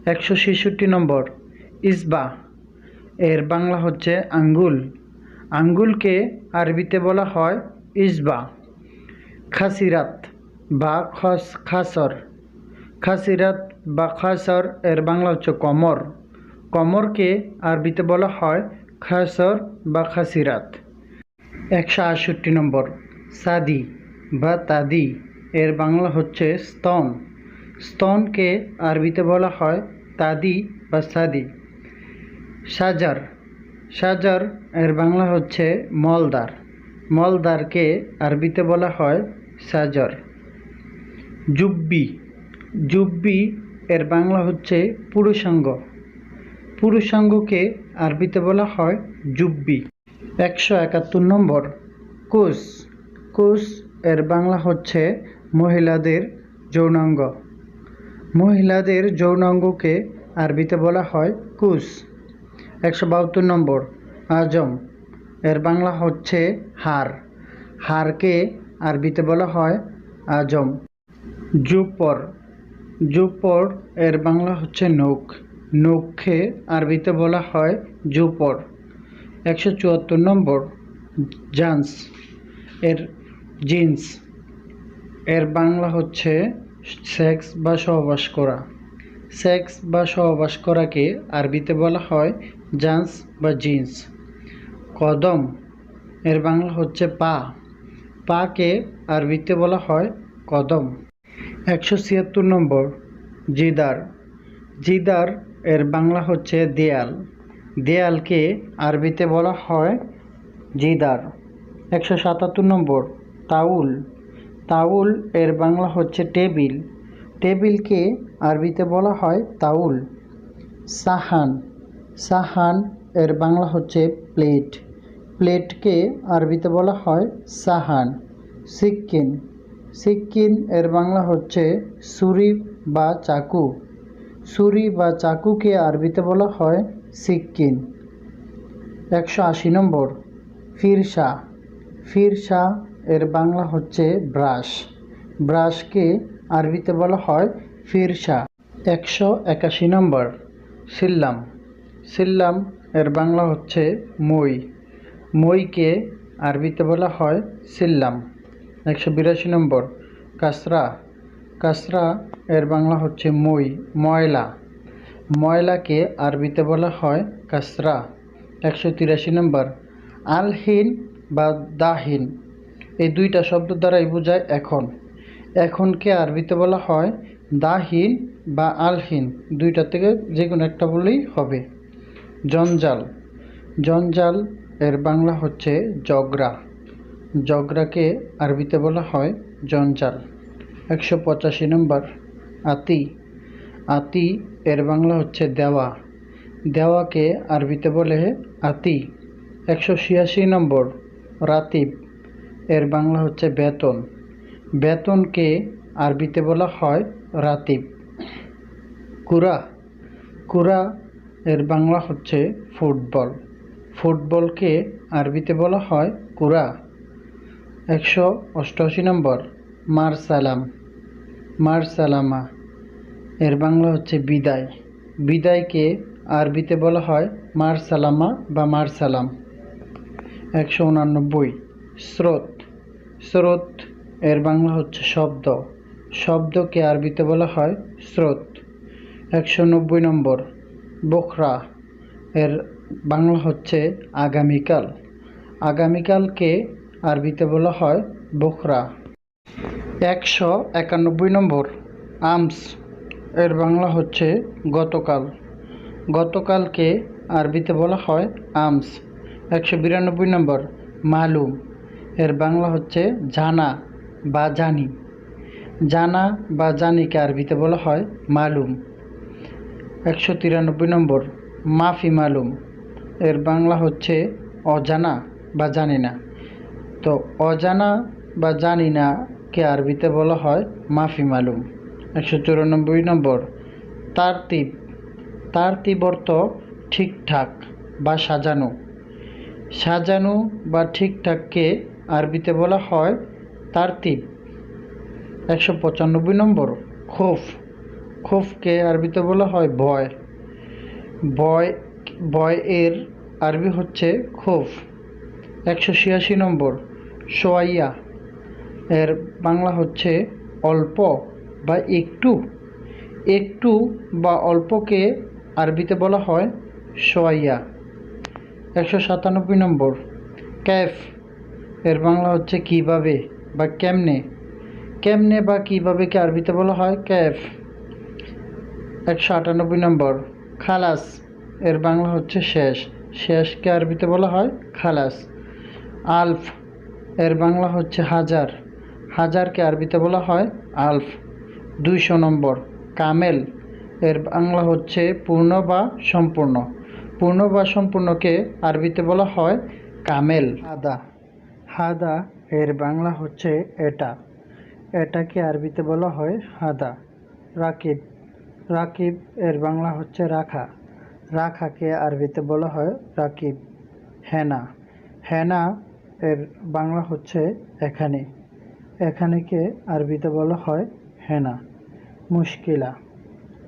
166 নম্বর ইসবা, এর বাংলা হচ্ছে আঙ্গুল, আঙ্গুলকে আরবিতে বলা হয় ইসবা। খাসিরাত বা খাসর, খাসিরাত বা খাসর এর বাংলা হচ্ছে কমর, কমরকে আরবিতে বলা হয় খাসর বা খাসিরাত। 168 নম্বর সাদি বা তাদি, এর বাংলা হচ্ছে স্তন, স্তনকে আরবিতে বলা হয় তাদি বা সাদি। সাজার, সাজার এর বাংলা হচ্ছে মলদার, মলদারকে আরবিতে বলা হয় সাজার। জুব্বি, জুব্বি এর বাংলা হচ্ছে পুরুষাঙ্গ, পুরুষাঙ্গকে আরবিতে বলা হয় জুব্বি। 171 নম্বর কুস, কুস এর বাংলা হচ্ছে মহিলাদের যৌনাঙ্গ, মহিলাদের যৌনাঙ্গকে আরবিতে বলা হয় কুস। 172 নম্বর আজম, এর বাংলা হচ্ছে হাড়, হাড়কে আরবিতে বলা হয় আজম। জুপর, জুপর এর বাংলা হচ্ছে নখ, নখকে আরবিতে বলা হয় জুপর। 174 নম্বর জান্স, এর জিন্স, এর বাংলা হচ্ছে সেক্স বা সহবাস করা, সেক্স বা সহবাস করাকে আরবিতে বলা হয় জান্স বা জিন্স। কদম, এর বাংলা হচ্ছে পা, পাকে আরবিতে বলা হয় কদম। 176 নম্বর জিদার, জিদার এর বাংলা হচ্ছে দেয়াল, দেয়ালকে আরবিতে বলা হয় জিদার। 177 নম্বর তাউল, তাউল এর বাংলা হচ্ছে টেবিল, টেবিলকে আরবিতে বলা হয় তাউল। সাহান, সাহান এর বাংলা হচ্ছে প্লেট, প্লেটকে আরবিতে বলা হয় সাহান। সিক্কিন, সিক্কিন এর বাংলা হচ্ছে ছুরি বা চাকু, ছুরি বা চাকুকে আরবিতে বলা হয় সিক্কিন। 180 নম্বর ফিরসা, ফিরসা এর বাংলা হচ্ছে ব্রাশ, ব্রাশকে আরবিতে বলা হয় ফিরসা। 181 নম্বর সিল্লাম, সিল্লাম এর বাংলা হচ্ছে মই, মইকে আরবিতে বলা হয় সিল্লাম। 182 নম্বর কাসরা, কাসরা এর বাংলা হচ্ছে মই, ময়লা, ময়লাকে আরবিতে বলা হয় কাসরা। 183 নম্বর আলহিন বা দাহিন, এই দুইটা শব্দ দ্বারাই বোঝায় এখন, এখনকে আরবিতে বলা হয় দাহিন বা আলহিন, দুইটা থেকে যে কোনো একটা বললেই হবে। জঞ্জাল, জঞ্জাল এর বাংলা হচ্ছে জগরা, জগরাকে আরবিতে বলা হয় জঞ্জাল। 185 নম্বর আতি, আতি এর বাংলা হচ্ছে দেওয়া, দেওয়াকে আরবিতে বলে আতি। 186 নম্বর রাতিব, এর বাংলা হচ্ছে বেতন, বেতনকে আরবিতে বলা হয় রাতিব। কুরা, কুরা এর বাংলা হচ্ছে ফুটবল, ফুটবলকে আরবিতে বলা হয় কুরা। 188 নম্বর মারসালাম, মারসালামা এর বাংলা হচ্ছে বিদায়, বিদায়কে আরবিতে বলা হয় মারসালামা বা মারসালাম। 189 স্রোত, স্রোত এর বাংলা হচ্ছে শব্দ। শব্দকে আরবিতে বলা হয় স্রোত। 190 নম্বর, বোখরা এর বাংলা হচ্ছে আগামীকাল। আগামীকালকে আরবিতে বলা হয় বোখরা। 191 নম্বর, আমস এর বাংলা হচ্ছে গতকাল। গতকালকে আরবিতে বলা হয় আমস। 192 নম্বর, মালুম এর বাংলা হচ্ছে জানা বা জানি। জানা বা জানিকে আরবিতে বলা হয় মালুম। 193 নম্বর, মাফি মালুম এর বাংলা হচ্ছে অজানা বা জানি না। তো অজানা বা জানি না কে আরবিতে বলা হয় মাফি মালুম। 194 নম্বর, তারতিব। তারতিব অর্থ ঠিকঠাক বা সাজানো। সাজানো বা ঠিকঠাককে আরবিতে বলা হয় তারতিব। 195 নম্বর, খোফ। খোফকে আরবিতে বলা হয় ভয়। ভয় ভয় এর আরবি হচ্ছে খোফ। 186 নম্বর, সোয়াইয়া এর বাংলা হচ্ছে অল্প বা একটু। একটু বা অল্পকে আরবিতে বলা হয় সোয়াইয়া। 197 নম্বর, ক্যাফ এর বাংলা হচ্ছে কিভাবে বা কেমনে। কেমনে বা কীভাবেকে আরবিতে বলা হয় ক্যাফ। 198 নম্বর, খালাস এর বাংলা হচ্ছে শেষ। শেষকে আরবিতে বলা হয় খালাস। আলফ এর বাংলা হচ্ছে হাজার। হাজারকে আরবিতে বলা হয় আলফ। 200 নম্বর, কামেল এর বাংলা হচ্ছে পূর্ণ বা সম্পূর্ণ। পূর্ণ বা সম্পূর্ণকে আরবিতে বলা হয় কামেল। হাদা। হাদা এর বাংলা হচ্ছে এটা। এটাকে আরবিতে বলা হয় হাদা। রাকিব। রাকিব এর বাংলা হচ্ছে রাখা। রাখাকে আরবিতে বলা হয় রাকিব। হেনা। হেনা এর বাংলা হচ্ছে এখানে। এখানেকে আরবিতে বলা হয় হেনা। মুশকিলা।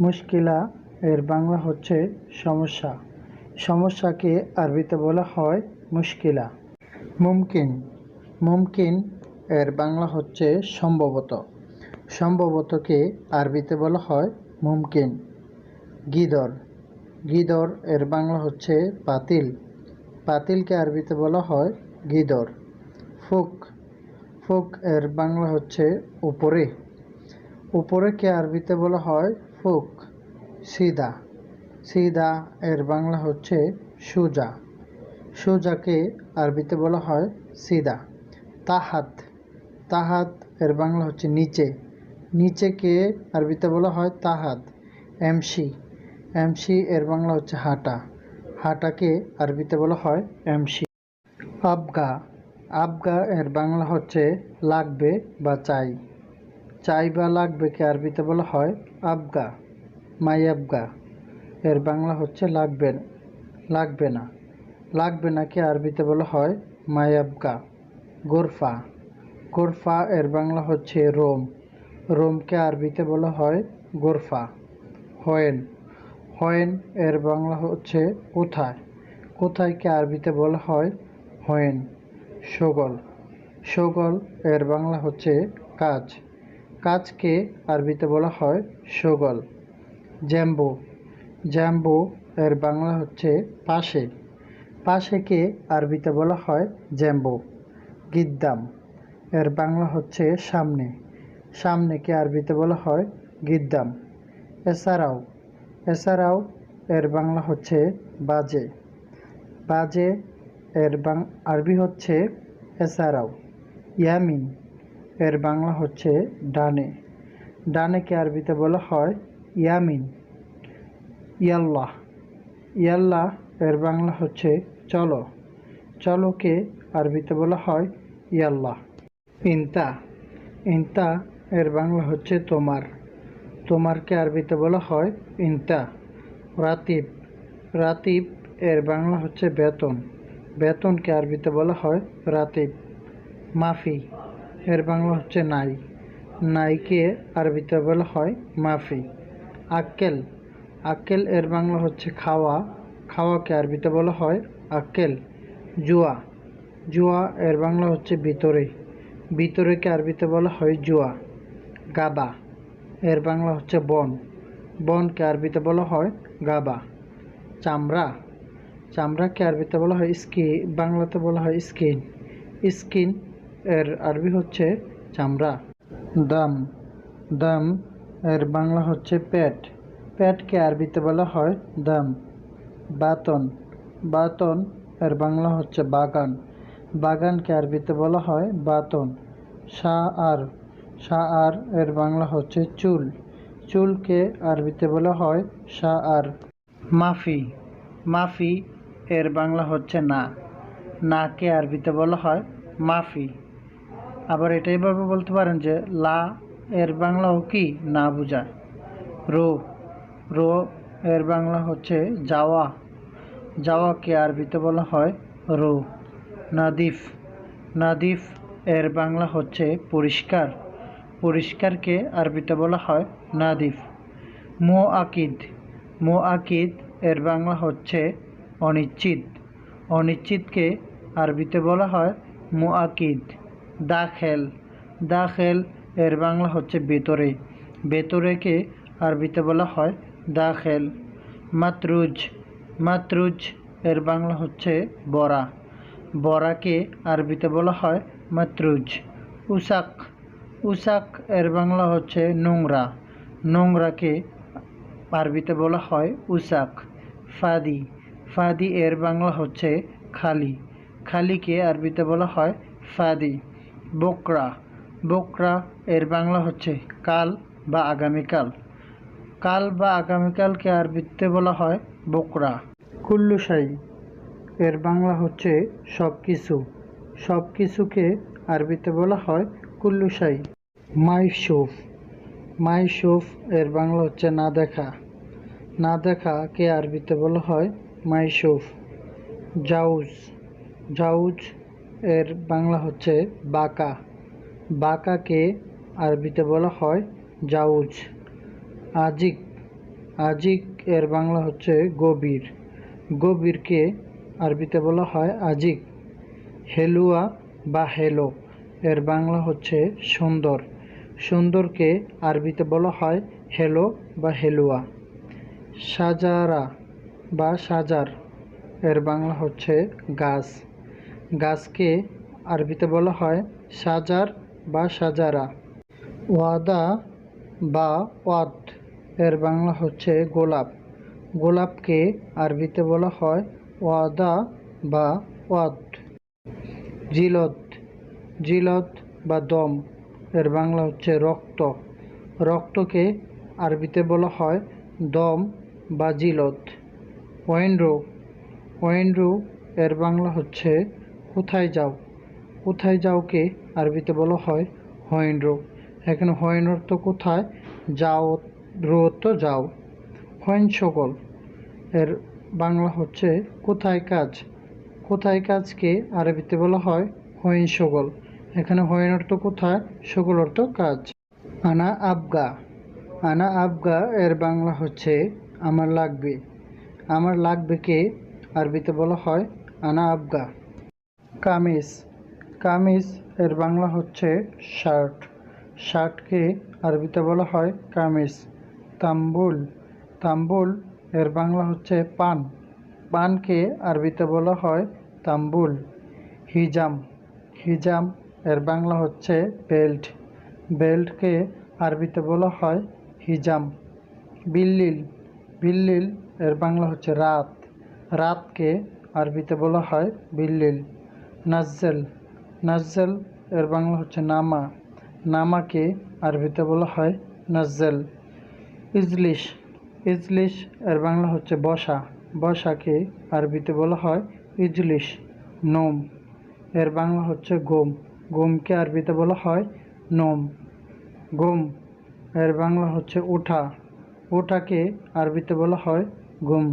মুশকিলা এর বাংলা হচ্ছে সমস্যা। সমস্যাকে আরবিতে বলা হয় মুশকিলা। মুমকিন। মুমকিন এর বাংলা হচ্ছে সম্ভবত। সম্ভবতকে আরবিতে বলা হয় মুমকিন। গিদর। গিদর এর বাংলা হচ্ছে পাতিল। পাতিলকে আরবিতে বলা হয় গিদর। ফুক। ফুক এর বাংলা হচ্ছে উপরে। উপরেকে আরবিতে বলা হয় ফুক। সিদা। সিদা এর বাংলা হচ্ছে সোজা। সোজাকে আরবিতে বলা হয় সিদা। তাহাত। তাহাত এর বাংলা হচ্ছে নিচে। নিচেকে আরবিতে বলা হয় তাহাত। এমসি। এমসি এর বাংলা হচ্ছে হাঁটা। হাঁটাকে আরবিতে বলা হয় এমসি। আবগা। আবগা এর বাংলা হচ্ছে লাগবে বা চাই। চাই বা লাগবেকে আরবিতে বলা হয় আবগা। মাই আবগা এর বাংলা হচ্ছে লাগবে লাগবে না। লাগবে নাকে আরবিতে বলা হয় মাই আবগা। গোরফা। গোরফা এর বাংলা হচ্ছে রোম। রোমকে আরবিতে বলা হয় গোরফা। হোয়েন। হোয়েন এর বাংলা হচ্ছে কোথায়। কোথায়কে আরবিতে বলা হয় হোয়েন। শোগল। শোগল এর বাংলা হচ্ছে কাজ। কাজকে আরবিতে বলা হয় শোগল। জ্যাম্বো। জ্যাম্বো এর বাংলা হচ্ছে পাশে। পাশেকে আরবিতে বলা হয় জ্যাম্বো। গিদ্দাম এর বাংলা হচ্ছে সামনে। সামনেকে আরবিতে বলা হয় গিদ্দাম। এছাড়াও। এছাড়াও এর বাংলা হচ্ছে বাজে। বাজে এর আরবি হচ্ছে এছাড়াও। ইয়ামিন এর বাংলা হচ্ছে ডানে। ডানেকে আরবিতে বলা হয় ইয়ামিন। ইয়াল্লাহ। ইয়াল্লাহ এর বাংলা হচ্ছে চলো। চলোকে আরবিতে বলা হয় ইয়াল্লাহ। ইনতা। ইনতা এর বাংলা হচ্ছে তোমার। তোমারকে আরবিতে বলা হয় ইনতা। রাতিব। রাতিব এর বাংলা হচ্ছে বেতন। বেতনকে আরবিতে বলা হয় রাতিব। মাফি এর বাংলা হচ্ছে নাই। নাইকে আরবিতে বলা হয় মাফি। আক্কেল। আক্কেল এর বাংলা হচ্ছে খাওয়া। খাওয়াকে আরবিতে বলা হয় আক্কেল। জুয়া। জুয়া এর বাংলা হচ্ছে ভিতরে। ভিতরেকে আরবিতে বলা হয় জুয়া। গাবা এর বাংলা হচ্ছে বন, বনকে আরবিতে বলা হয় গাবা। চামড়া, চামড়াকে আরবিতে বলা হয় বাংলাতে বলা হয় স্কিন, স্কিন এর আরবি হচ্ছে চামড়া। দাম, দাম এর বাংলা হচ্ছে পেট, পেটকে আরবিতে বলা হয় দাম। বাতন, বাতন এর বাংলা হচ্ছে বাগান, বাগানকে আরবিতে বলা হয় বাতন। শাআর, শাআর এর বাংলা হচ্ছে চুল, চুলকে আরবিতে বলা হয় শাআর। মাফি, মাফি এর বাংলা হচ্ছে না, নাকে আরবিতে বলা হয় মাফি। আবার এটাইভাবে বলতে পারেন যে লা এর বাংলাও কি না বোঝায়। রো, রো এর বাংলা হচ্ছে যাওয়া, যাওয়াকে আরবিতে বলা হয় রো। নাদিফ, নাদিফ এর বাংলা হচ্ছে পরিষ্কার, পরিষ্কারকে আরবিতে বলা হয় নাদিফ। মুআকিদ, মুআকিদ এর বাংলা হচ্ছে অনিশ্চিত, অনিশ্চিতকে আরবিতে বলা হয় মুআকিদ। দাখেল, দাখেল এর বাংলা হচ্ছে ভেতরে, ভেতরেকে আরবিতে বলা হয় দাখেল। মাতরুজ, মাতরুজ এর বাংলা হচ্ছে বড়া, বড়াকে আরবিতে বলা হয় মাতরুজ। উসাক, উসাক এর বাংলা হচ্ছে নোংরা, নোংরাকে আরবিতে বলা হয় উসাক। ফাদি, ফাদি এর বাংলা হচ্ছে খালি, খালিকে আরবিতে বলা হয় ফাদি। বকরা, বকরা এর বাংলা হচ্ছে কাল বা আগামীকাল, কাল বা আগামীকালকে আরবিতে বলা হয় বকরা। কুল্লু শাই এর বাংলা হচ্ছে সব কিছু, সব কিছুকে আরবিতে বলা হয় কুল্লু শাই। মাইশুফ, মাইশুফ এর বাংলা হচ্ছে না দেখা, না দেখাকে আরবিতে বলা হয় মাইশুফ। জাউজ, জাউজ এর বাংলা হচ্ছে বাঁকা, বাঁকাকে আরবিতে বলা হয় জাউজ। আজিক, আজিক এর বাংলা হচ্ছে গভীর, গভীরকে আরবিতে বলা হয় আজিক। হেলুয়া বা হেলো এর বাংলা হচ্ছে সুন্দর, সুন্দরকে আরবিতে বলা হয় হেলো বা হেলুয়া। সাজারা বা সাজার এর বাংলা হচ্ছে গাছ, গাছকে আরবিতে বলা হয় সাজার বা সাজারা। ওয়াদা বা ওয়াদ এর বাংলা হচ্ছে গোলাপ, গোলাপকে আরবিতে বলা হয় ওয়াদা বা ওয়াদ। জিলত, জিলত বা দম এর বাংলা হচ্ছে রক্ত, রক্তকে আরবিতে বলা হয় দম বা জিলত। ওয়েন্ড্রো, ওয়েন্ড্রো এর বাংলা হচ্ছে কোথায় যাও, কোথায় যাওকে আরবিতে বলা হয় হোয়েন্ড্রো। এখানে হোয়েন অর্থ কোথায়, যাও রো অর্থ যাও। হোয়েন সকল এর বাংলা হচ্ছে কোথায় কাজ, কোথায় কাজকে আরবিতে বলা হয় হোয়েন সকল। এখানে হোয়েন অর্থ কোথায়, সকল অর্থ কাজ। আনা আবগা, আনা আবগা এর বাংলা হচ্ছে আমার লাগবে, আমার লাগবেকে আরবিতে বলা হয় আনা আবগা। কামিজ, কামিজ এর বাংলা হচ্ছে শার্ট, শার্টকে আরবিতে বলা হয় কামিজ। তাম্বুল, তাম্বুল এর বাংলা হচ্ছে পান, পানকে আরবিতে বলা হয় তাম্বুল। হিজাম, হিজাম এর বাংলা হচ্ছে বেল্ট, বেল্টকে আরবিতে বলা হয় হিজাম। বিল্লিল, বিল্লিল এর বাংলা হচ্ছে রাত, রাতকে আরবিতে বলা হয় বিল্লিল। নাজ্জেল, নাজ্জেল এর বাংলা হচ্ছে নামা, নামাকে আরবিতে বলা হয় নাজ্জেল। ইজলিশ, ইজলিশ এর বাংলা হচ্ছে বসা, বসাকে আরবিতে বলা হয় ইজলিশ। নোম এর বাংলা হচ্ছে গম, গমকে আরবিতে বলা হয় নোম। গম এর বাংলা হচ্ছে ওঠা, ওঠাকে আরবিতে বলা হয় গুম।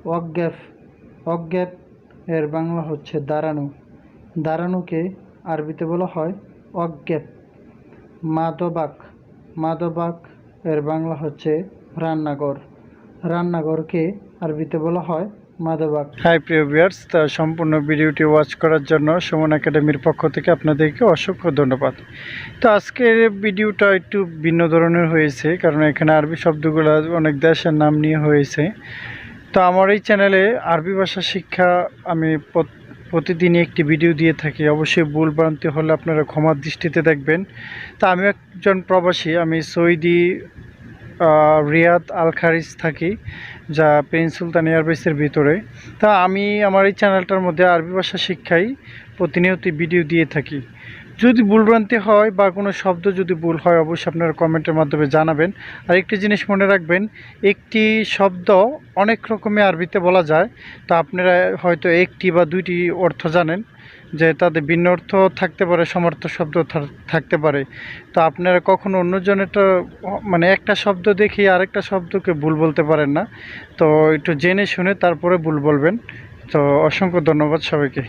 ওয়াকগেফ, ওয়াকগেফ এর বাংলা হচ্ছে দাঁড়ানো, দাঁড়ানোকে আরবিতে বলা হয় ওয়াকগেফ। মাদবাক, মাদবাক এর বাংলা হচ্ছে রান্নাঘর, রান্নাঘরকে আরবিতে বলা হয় মাদবাগ। হাই প্রিয় ভিউয়ার্স, তা সম্পূর্ণ ভিডিওটি ওয়াচ করার জন্য সুমন একাডেমির পক্ষ থেকে আপনাদেরকে অসংখ্য ধন্যবাদ। তো আজকের ভিডিওটা একটু ভিন্ন ধরনের হয়েছে, কারণ এখানে আরবি শব্দগুলো অনেক দেশের নাম নিয়ে হয়েছে। তো আমার এই চ্যানেলে আরবি ভাষা শিক্ষা আমি প্রতিদিনই একটি ভিডিও দিয়ে থাকি। অবশ্যই ভুল ভ্রান্তি হলে আপনারা ক্ষমার দৃষ্টিতে দেখবেন। তা আমি একজন প্রবাসী, আমি সৌদি রিয়াদ আল খারিজ থাকি, যা প্রিন্স সুলতান এয়ারবেসের ভিতরে। তা আমি আমার এই চ্যানেলটার মধ্যে আরবি ভাষা শিক্ষায় প্রতিনিয়ত ভিডিও দিয়ে থাকি। যদি ভুলভ্রান্তি হয় বা কোনো শব্দ যদি ভুল হয়, অবশ্যই আপনারা কমেন্টের মাধ্যমে জানাবেন। আর একটি জিনিস মনে রাখবেন, একটি শব্দ অনেক রকমের আরবিতে বলা যায়। তো আপনারা হয়তো একটি বা দুইটি অর্থ জানেন, যে তাদের ভিন্ন অর্থ থাকতে পারে, সমর্থ শব্দ থাকতে পারে। তো আপনারা কখনো অন্যজনেরটা মানে একটা শব্দ দেখে আরেকটা শব্দকে ভুল বলতে পারেন না। তো একটু জেনে শুনে তারপরে ভুল বলবেন। তো অসংখ্য ধন্যবাদ সবাইকে।